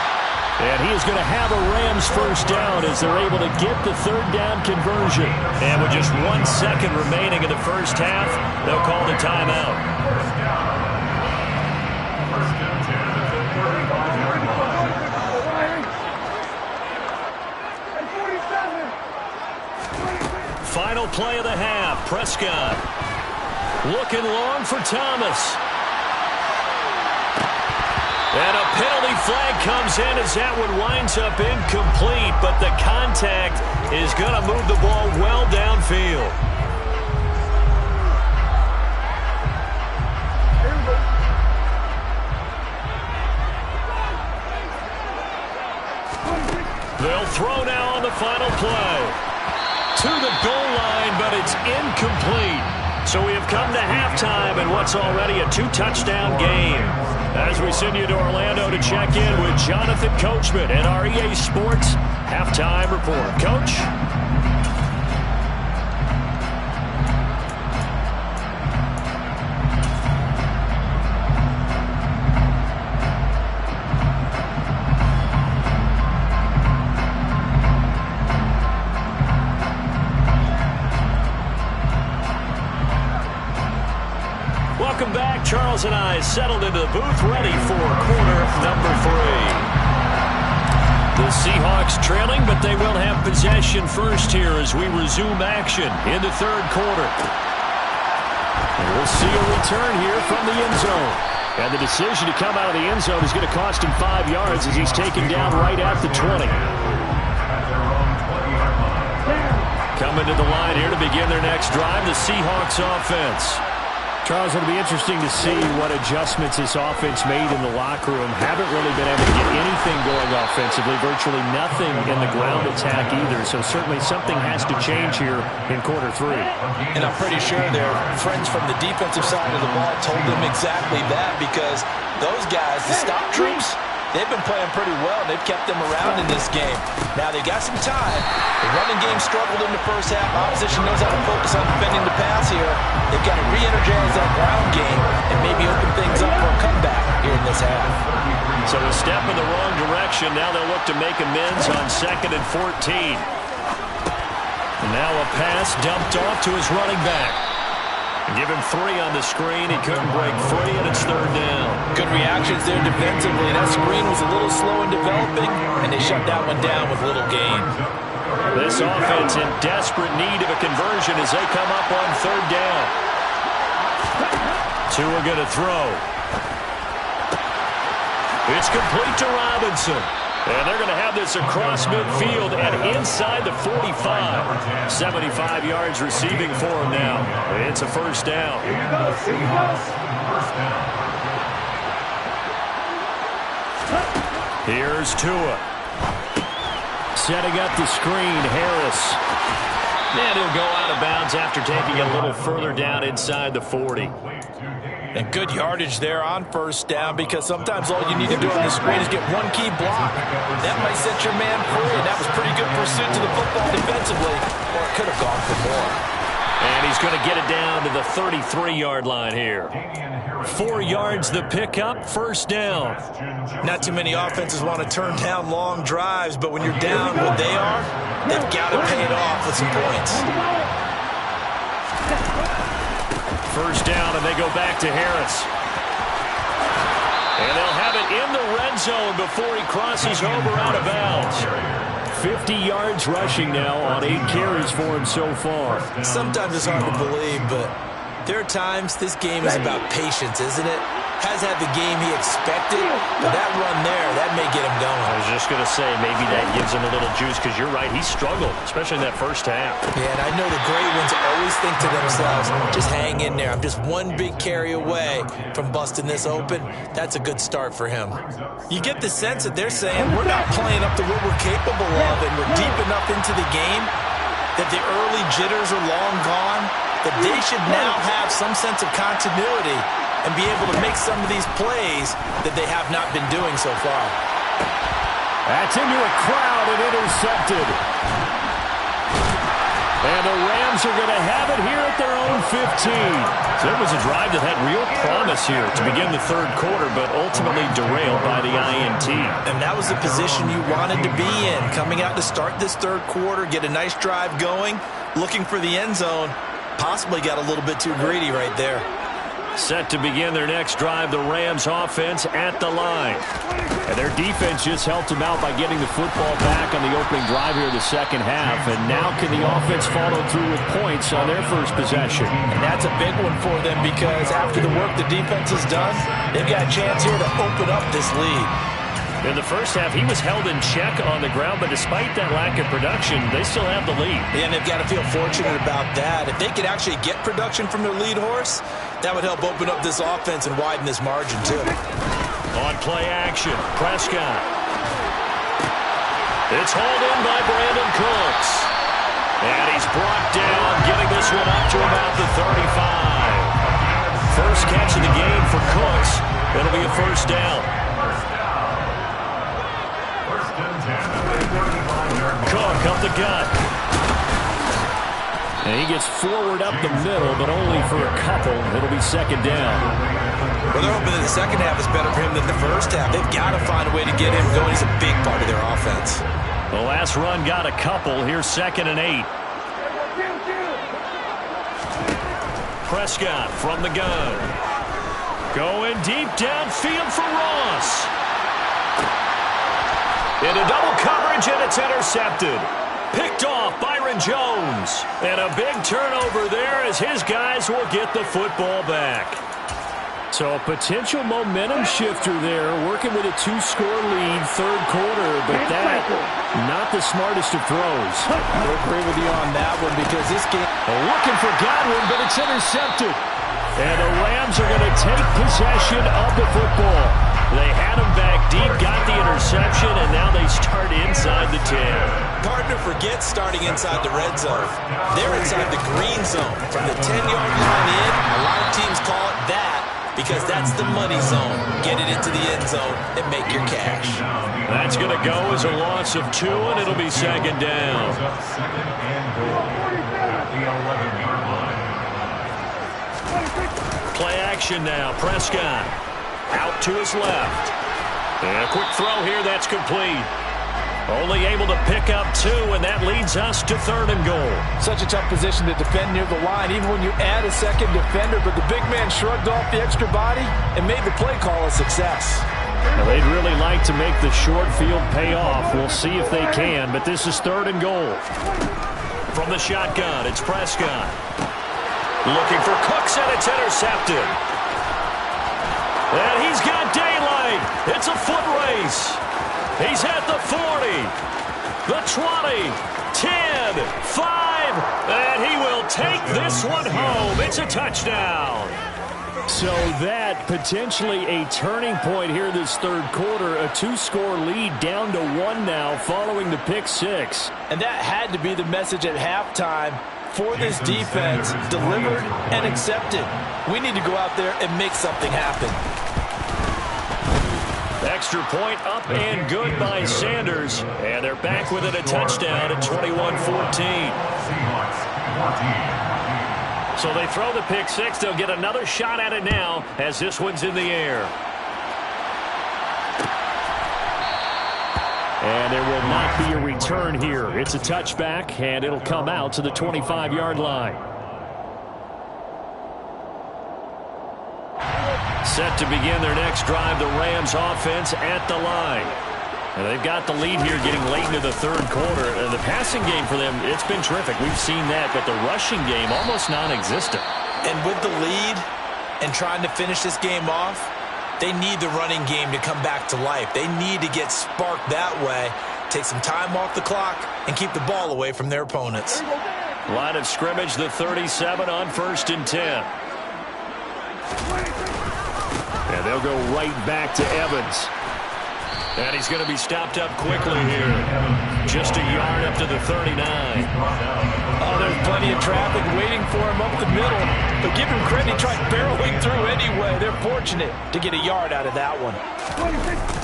And he is going to have a Rams first down as they're able to get the 3rd down conversion. And with just 1 second remaining in the first half, they'll call the timeout. Final play of the half. Prescott looking long for Thomas. And a penalty flag comes in as that one winds up incomplete, but the contact is going to move the ball well downfield. They'll throw now on the final play. to the goal line, but it's incomplete. So we have come to halftime in what's already a 2-touchdown game. As we send you to Orlando to check in with Jonathan Coachman at our EA Sports Halftime Report. Coach? Welcome back. Charles and I settled into the booth, ready for quarter number 3. The Seahawks trailing, but they will have possession first here as we resume action in the third quarter. And we'll see a return here from the end zone. And the decision to come out of the end zone is going to cost him 5 yards as he's taken down right at the 20. Coming to the line here to begin their next drive, the Seahawks offense. Charles, it'll be interesting to see what adjustments this offense made in the locker room. Haven't really been able to get anything going offensively, virtually nothing in the ground attack either. So certainly something has to change here in quarter 3. And I'm pretty sure their friends from the defensive side of the ball told them exactly that, because those guys, the stop troops, they've been playing pretty well. They've kept them around in this game. Now, they got some time. The running game struggled in the first half. Opposition knows how to focus on defending the pass here. They've got to re-energize that ground game and maybe open things up for a comeback here in this half. So a step in the wrong direction. Now they'll look to make amends on 2nd and 14. And now a pass dumped off to his running back. Give him 3 on the screen. He couldn't break free, and it's 3rd down. Good reactions there defensively. That screen was a little slow in developing, and they shut that one down with little gain. This offense in desperate need of a conversion as they come up on 3rd down. Tua going to throw. It's complete to Robinson. And they're going to have this across midfield and inside the 45. 75 yards receiving for him now. It's a 1st down. Here's Tua. Setting up the screen, Harris. And he'll go out of bounds after taking it a little further down inside the 40. And good yardage there on 1st down, because sometimes all you need to do on the screen is get one key block. That might set your man free, and that was pretty good pursuit to the football defensively, or it could have gone for more. And he's going to get it down to the 33-yard line here. 4 yards the pickup, 1st down. Not too many offenses want to turn down long drives, but when you're down what they are, they've got to pay it off with some points. 1st down, and they go back to Harris. And they'll have it in the red zone before he crosses over out of bounds. 50 yards rushing now on 8 carries for him so far. Sometimes it's hard to believe, but there are times this game is about patience, isn't it? Has had the game he expected, but that run there, that may get him going. I was just going to say, maybe that gives him a little juice, because you're right, he struggled, especially in that 1st half. Yeah, and I know the great ones always think to themselves, just hang in there. I'm just one big carry away from busting this open. That's a good start for him. You get the sense that they're saying, we're not playing up to what we're capable of, and we're deep enough into the game that the early jitters are long gone, that they should now have some sense of continuity and be able to make some of these plays that they have not been doing so far. That's into a crowd and intercepted. And the Rams are going to have it here at their own 15. So it was a drive that had real promise here to begin the 3rd quarter, but ultimately derailed by the INT. And that was the position you wanted to be in, coming out to start this 3rd quarter, get a nice drive going, looking for the end zone. Possibly got a little bit too greedy right there. Set to begin their next drive, the Rams offense at the line. And their defense just helped them out by getting the football back on the opening drive here in the 2nd half. And now can the offense follow through with points on their 1st possession? And that's a big one for them, because after the work the defense has done, they've got a chance here to open up this lead. In the 1st half, he was held in check on the ground, but despite that lack of production, they still have the lead. Yeah, and they've got to feel fortunate about that. If they could actually get production from their lead horse, that would help open up this offense and widen this margin, too. On play action, Prescott. It's hauled in by Brandon Cooks. And he's brought down, getting this one up to about the 35. First catch of the game for Cooks. It'll be a first down. Cook up the gut. And he gets forward up the middle, but only for a couple. It'll be second down. Well, they're hoping that the second half is better for him than the first half. They've got to find a way to get him going. He's a big part of their offense. The last run got a couple. Here's 2nd and 8. Prescott from the gun. Going deep downfield for Ross. Into double coverage, and it's intercepted. Picked off Byron Jones. And a big turnover there as his guys will get the football back. So a potential momentum shifter there, working with a 2-score lead, third quarter, but that, not the smartest of throws. I agree with you on that one because this game... Looking for Godwin, but it's intercepted. And the Rams are going to take possession of the football. They had him back deep, got the interception, and now they start inside the 10. Partner forgets starting inside the red zone. They're inside the green zone. From the 10-yard line in, a lot of teams call it that because that's the money zone. Get it into the end zone and make your cash. That's going to go as a loss of 2, and it'll be second down. Play action now. Prescott out to his left. And a quick throw here. That's complete. Only able to pick up 2, and that leads us to 3rd and goal. Such a tough position to defend near the line, even when you add a second defender, but the big man shrugged off the extra body and made the play call a success. Now, they'd really like to make the short field pay off. We'll see if they can, but this is 3rd and goal. From the shotgun, it's Prescott. Looking for Cooks, and it's intercepted. And he's got daylight. It's a foot race. He's at the 40, the 20, 10, 5, and he will take this one home. It's a touchdown. So that potentially a turning point here this third quarter. A 2-score lead down to 1 now following the pick 6. And that had to be the message at halftime for this defense. Delivered and accepted. We need to go out there and make something happen. Extra point up and good by Sanders. And they're back with it, a touchdown at 21-14. So they throw the pick 6. They'll get another shot at it now as this one's in the air. And there will not be a return here. It's a touchback, and it'll come out to the 25-yard line. Set to begin their next drive, the Rams offense at the line. And they've got the lead here getting late into the third quarter. And the passing game for them, it's been terrific. We've seen that, but the rushing game almost non-existent. And with the lead and trying to finish this game off, they need the running game to come back to life. They need to get sparked that way, take some time off the clock, and keep the ball away from their opponents. Line of scrimmage, the 37 on 1st and 10. And they'll go right back to Evans. And he's going to be stopped up quickly here. Just a yard up to the 39. Oh, there's plenty of traffic waiting for him up the middle. But give him credit, he tried barreling through anyway. They're fortunate to get a yard out of that one.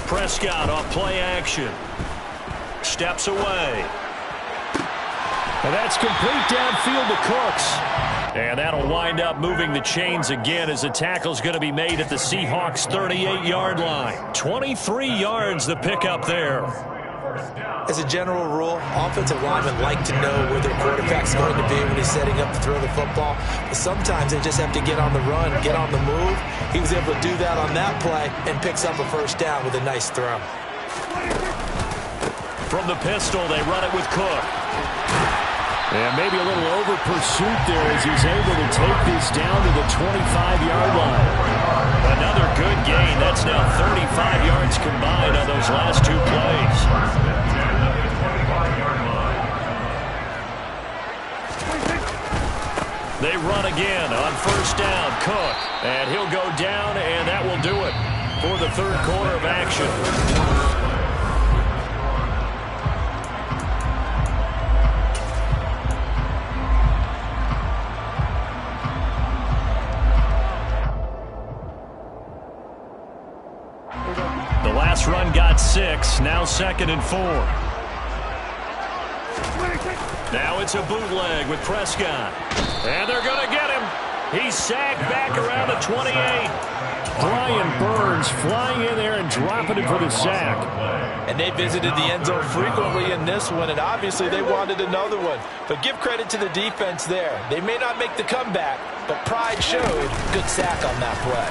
Prescott off play action. Steps away. And that's complete downfield to Cooks. And that'll wind up moving the chains again as the tackle's going to be made at the Seahawks' 38-yard line. 23 yards the pickup there. As a general rule, offensive linemen like to know where their quarterback's going to be when he's setting up to throw the football. But sometimes they just have to get on the run, get on the move. He was able to do that on that play and picks up a first down with a nice throw. From the pistol, they run it with Cook. And maybe a little over pursuit there as he's able to take this down to the 25-yard line. Another good gain. That's now 35 yards combined on those last 2 plays. They run again on 1st down. Cook. And he'll go down, and that will do it for the third quarter of action. It's now 2nd and 4. Now it's a bootleg with Prescott. And they're going to get him. He's sacked back around the 28. Brian Burns flying in there and dropping it for the sack. And they visited the end zone frequently in this one, and obviously they wanted another one. But give credit to the defense there. They may not make the comeback, but pride showed. Good sack on that play.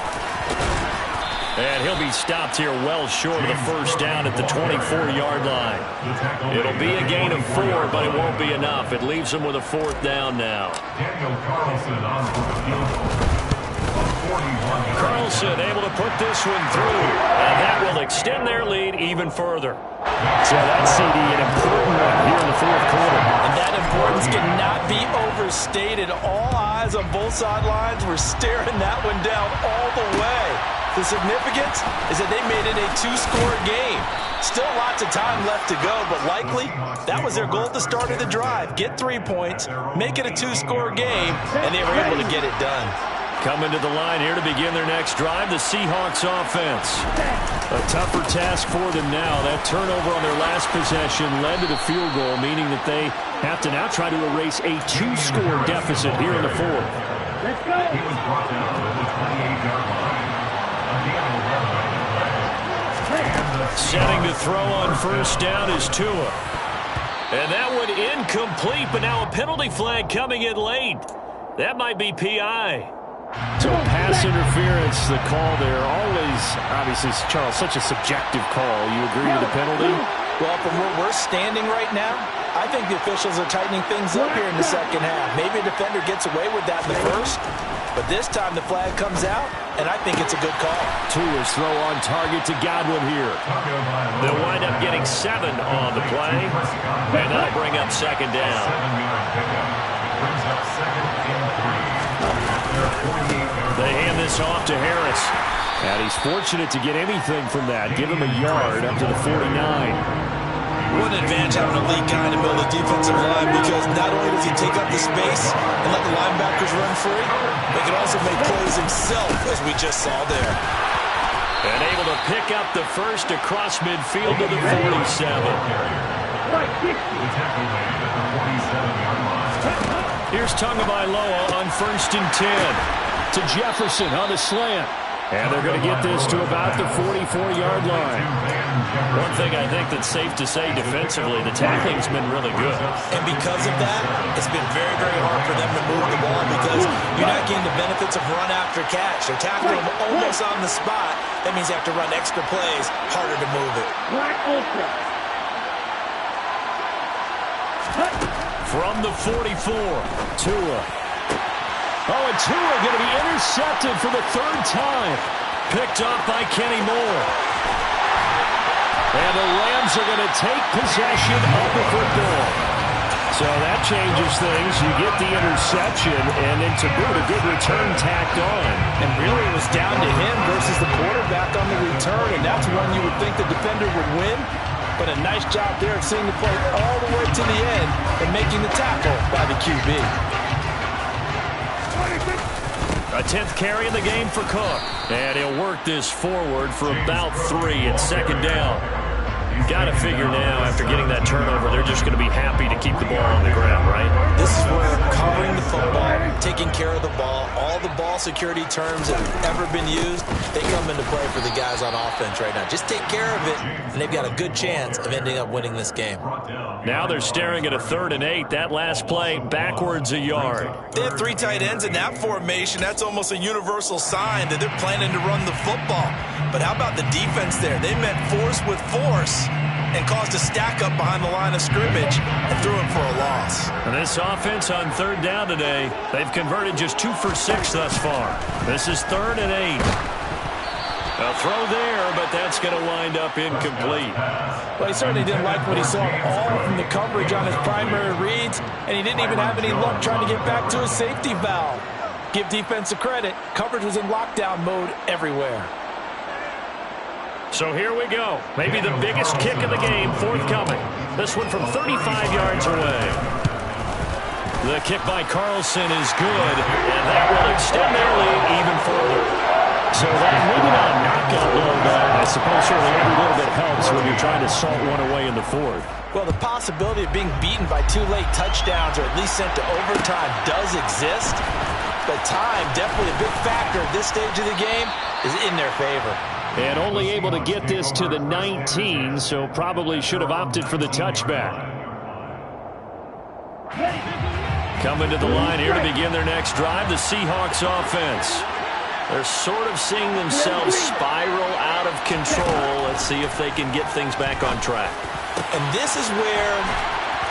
And he'll be stopped here well short of the first down at the 24-yard line. It'll be a gain of 4, but it won't be enough. It leaves them with a 4th down now. Daniel Carlson on for the field goal. Carlson able to put this one through, and that will extend their lead even further. So that's CD, an important one here in the 4th quarter. And that importance cannot be overstated. All eyes on both sidelines were staring that one down all the way. The significance is that they made it a 2-score game. Still lots of time left to go, but likely that was their goal at the start of the drive. Get 3 points, make it a 2-score game, and they were able to get it done. Coming to the line here to begin their next drive, the Seahawks offense. A tougher task for them now. That turnover on their last possession led to the field goal, meaning that they have to now try to erase a 2-score deficit here in the 4th. Let's go. He was brought down to the 28-yard line. Setting to throw on first down is Tua. And that one incomplete, but now a penalty flag coming in late. That might be PI. So pass interference, the call there. Always, obviously, Charles, such a subjective call. You agree with the penalty? Well, from where we're standing right now, I think the officials are tightening things up here in the second half. Maybe a defender gets away with that in the first, but this time the flag comes out, and I think it's a good call. Tua's throw on target to Godwin here. They'll wind up getting 7 on the play, and that'll bring up 2nd down. 7-yard pickup. Brings up 2nd and 3. They hand this off to Harris. And he's fortunate to get anything from that. Give him a yard up to the 49. What an advantage having a lead guy to build a defensive line, because not only does he take up the space and let the linebackers run free, but he can also make plays himself, as we just saw there. And able to pick up the first across midfield to the 47. Here's Tagovailoa on 1st and 10. To Jefferson on the slant. And they're going to get this to about the 44-yard line. One thing I think that's safe to say defensively, the tackling's been really good. And because of that, it's been very, very hard for them to move the ball, because you're not getting the benefits of run after catch. They're tackling them almost on the spot. That means they have to run extra plays, harder to move it. From the 44, Tua. Oh, and Tua going to be intercepted for the 3rd time. Picked off by Kenny Moore. And the Rams are going to take possession of the football. So that changes things. You get the interception, and then to boot, a good return tacked on. And really it was down to him versus the quarterback on the return, and that's one you would think the defender would win. But a nice job there of seeing the play all the way to the end and making the tackle by the QB. A 10th carry in the game for Cook. And he'll work this forward for about 3 at 2nd down. Got to figure now, after getting that turnover, they're just going to be happy to keep the ball on the ground, right? This is where covering the football, taking care of the ball, all the ball security terms that have ever been used, they come into play for the guys on offense right now. Just take care of it, and they've got a good chance of ending up winning this game. Now they're staring at a 3rd and 8. That last play, backwards a yard. They have 3 tight ends in that formation. That's almost a universal sign that they're planning to run the football. But how about the defense there? They met force with force and caused a stack up behind the line of scrimmage and threw him for a loss. And this offense on 3rd down today, they've converted just 2 for 6 thus far. This is 3rd and 8. A throw there, but that's going to wind up incomplete. Well, he certainly didn't like what he saw all from the coverage on his primary reads, and he didn't even have any luck trying to get back to his safety valve. Give defense a credit. Coverage was in lockdown mode everywhere. So here we go. Maybe the biggest kick of the game forthcoming. This one from 35 yards away. The kick by Carlson is good, and that will extend their lead even further. So that maybe not a knockout blow, but I suppose certainly every little bit helps when you're trying to salt one away in the fourth. Well, the possibility of being beaten by 2 late touchdowns or at least sent to overtime does exist. But time, definitely a big factor at this stage of the game, is in their favor. And only able to get this to the 19, so probably should have opted for the touchback. Coming to the line here to begin their next drive, the Seahawks offense. They're sort of seeing themselves spiral out of control. Let's see if they can get things back on track. And this is where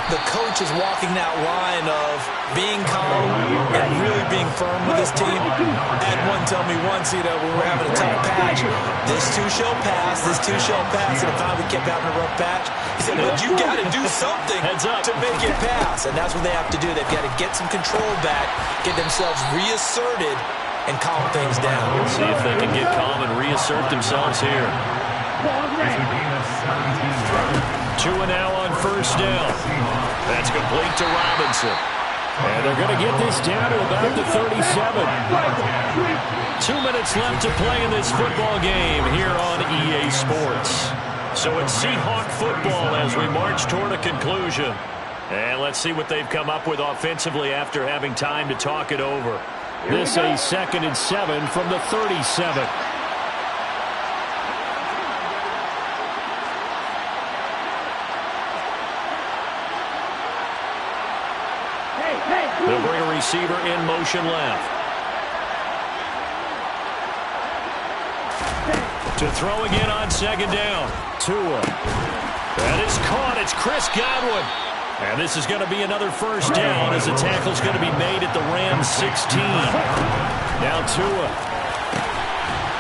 the coach is walking that line of being calm and really being firm with his team. I had one tell me once, when we were having a tough patch, this too shall pass, this too shall pass, and finally we kept having a rough patch. He said, but you got to do something to make it pass, and that's what they have to do. They've got to get some control back, get themselves reasserted, and calm things down. See if they can get calm and reassert themselves here. 2 now on first down. That's complete to Robinson. And they're going to get this down to about the 37. 2 minutes left to play in this football game here on EA Sports. So it's Seahawk football as we march toward a conclusion. And let's see what they've come up with offensively after having time to talk it over. This a 2nd and 7 from the 37. They'll bring a receiver in motion left. To throw again on 2nd down. Tua. That is caught. It's Chris Godwin. And this is going to be another first down as the tackle's going to be made at the Rams 16. Now Tua.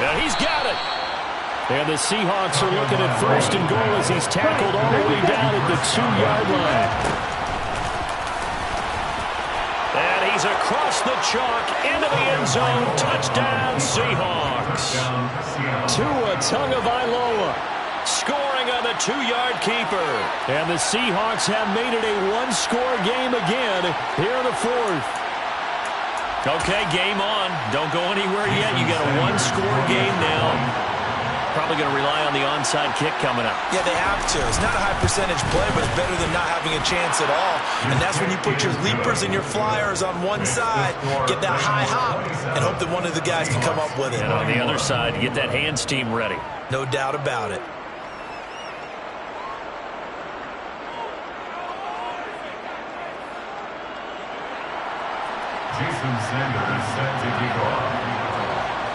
And he's got it. And the Seahawks are looking at 1st and goal as he's tackled all the way down at the 2-yard line. And he's across the chalk into the end zone. Touchdown, Seahawks. Tua Tagovailoa scoring on the 2-yard keeper. And the Seahawks have made it a 1-score game again here in the 4th. Okay, game on. Don't go anywhere yet. You got a 1-score game now. Probably going to rely on the onside kick coming up. Yeah, they have to. It's not a high percentage play, but it's better than not having a chance at all. And that's when you put your leapers and your flyers on one side, get that high hop, and hope that one of the guys can come up with it. And on the other side, get that hands team ready. No doubt about it. Jason Sanders set to kick off.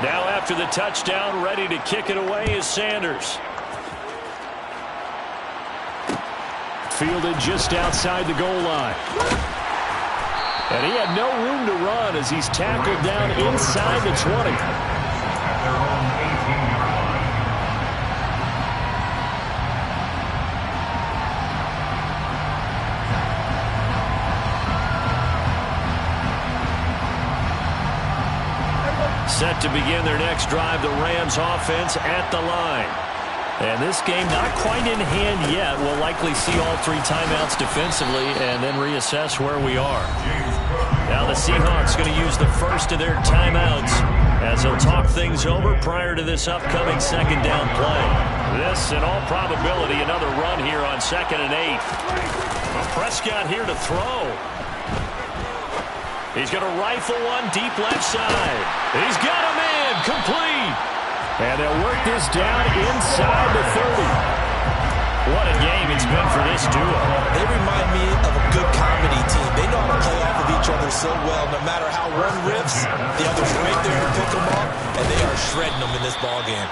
Now after the touchdown, ready to kick it away is Sanders. Fielded just outside the goal line. And he had no room to run as he's tackled down inside the 20. At their own 18-yard line. Set to begin their next drive, the Rams offense at the line. And this game not quite in hand yet. We'll likely see all 3 timeouts defensively and then reassess where we are. Now the Seahawks going to use the first of their timeouts as they'll talk things over prior to this upcoming 2nd down play. This, in all probability, another run here on 2nd and 8. Well, Prescott here to throw. He's going to rifle one deep left side. He's got him in. Complete. And they'll work this down inside the 30. What a game it's been for this duo. They remind me of a good comedy team. They know how to play off of each other so well. No matter how one riffs, the other's right there to pick them up, and they are shredding them in this ballgame.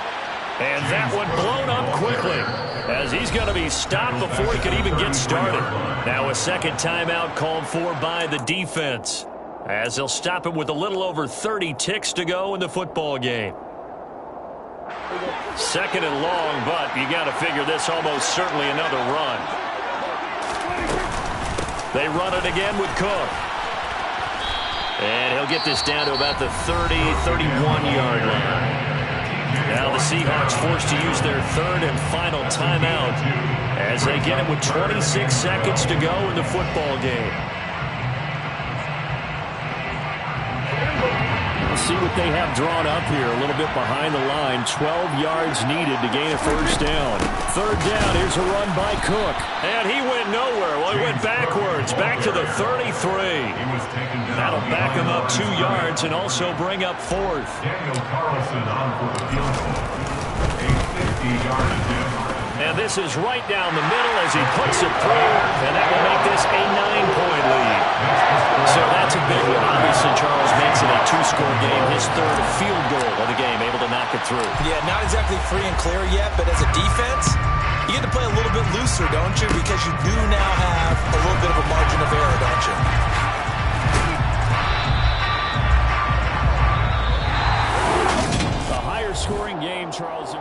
And that one blown up quickly as he's going to be stopped before he could even get started. Now a 2nd timeout called for by the defense, as they'll stop him with a little over 30 ticks to go in the football game. 2nd and long, but you got to figure this almost certainly another run. They run it again with Cook. And he'll get this down to about the 30, 31-yard line. Now the Seahawks forced to use their 3rd and final timeout as they get it with 26 seconds to go in the football game. see what they have drawn up here. A little bit behind the line. 12 yards needed to gain a first down. Third down. Here's a run by Cook. And he went nowhere. Well, he went backwards. Back to the 33. That'll back him up 2 yards and also bring up fourth. Daniel Carlson on for the field goal. A 50-yard attempt. And this is right down the middle as he puts it through. And that will make this a 9-point lead. So that's a big one. Obviously, Charles makes it a 2-score game. His third field goal of the game, able to knock it through. Yeah, not exactly free and clear yet, but as a defense, you get to play a little bit looser, don't you? Because you do now have a little bit of a margin of error, don't you? A higher scoring game, Charles.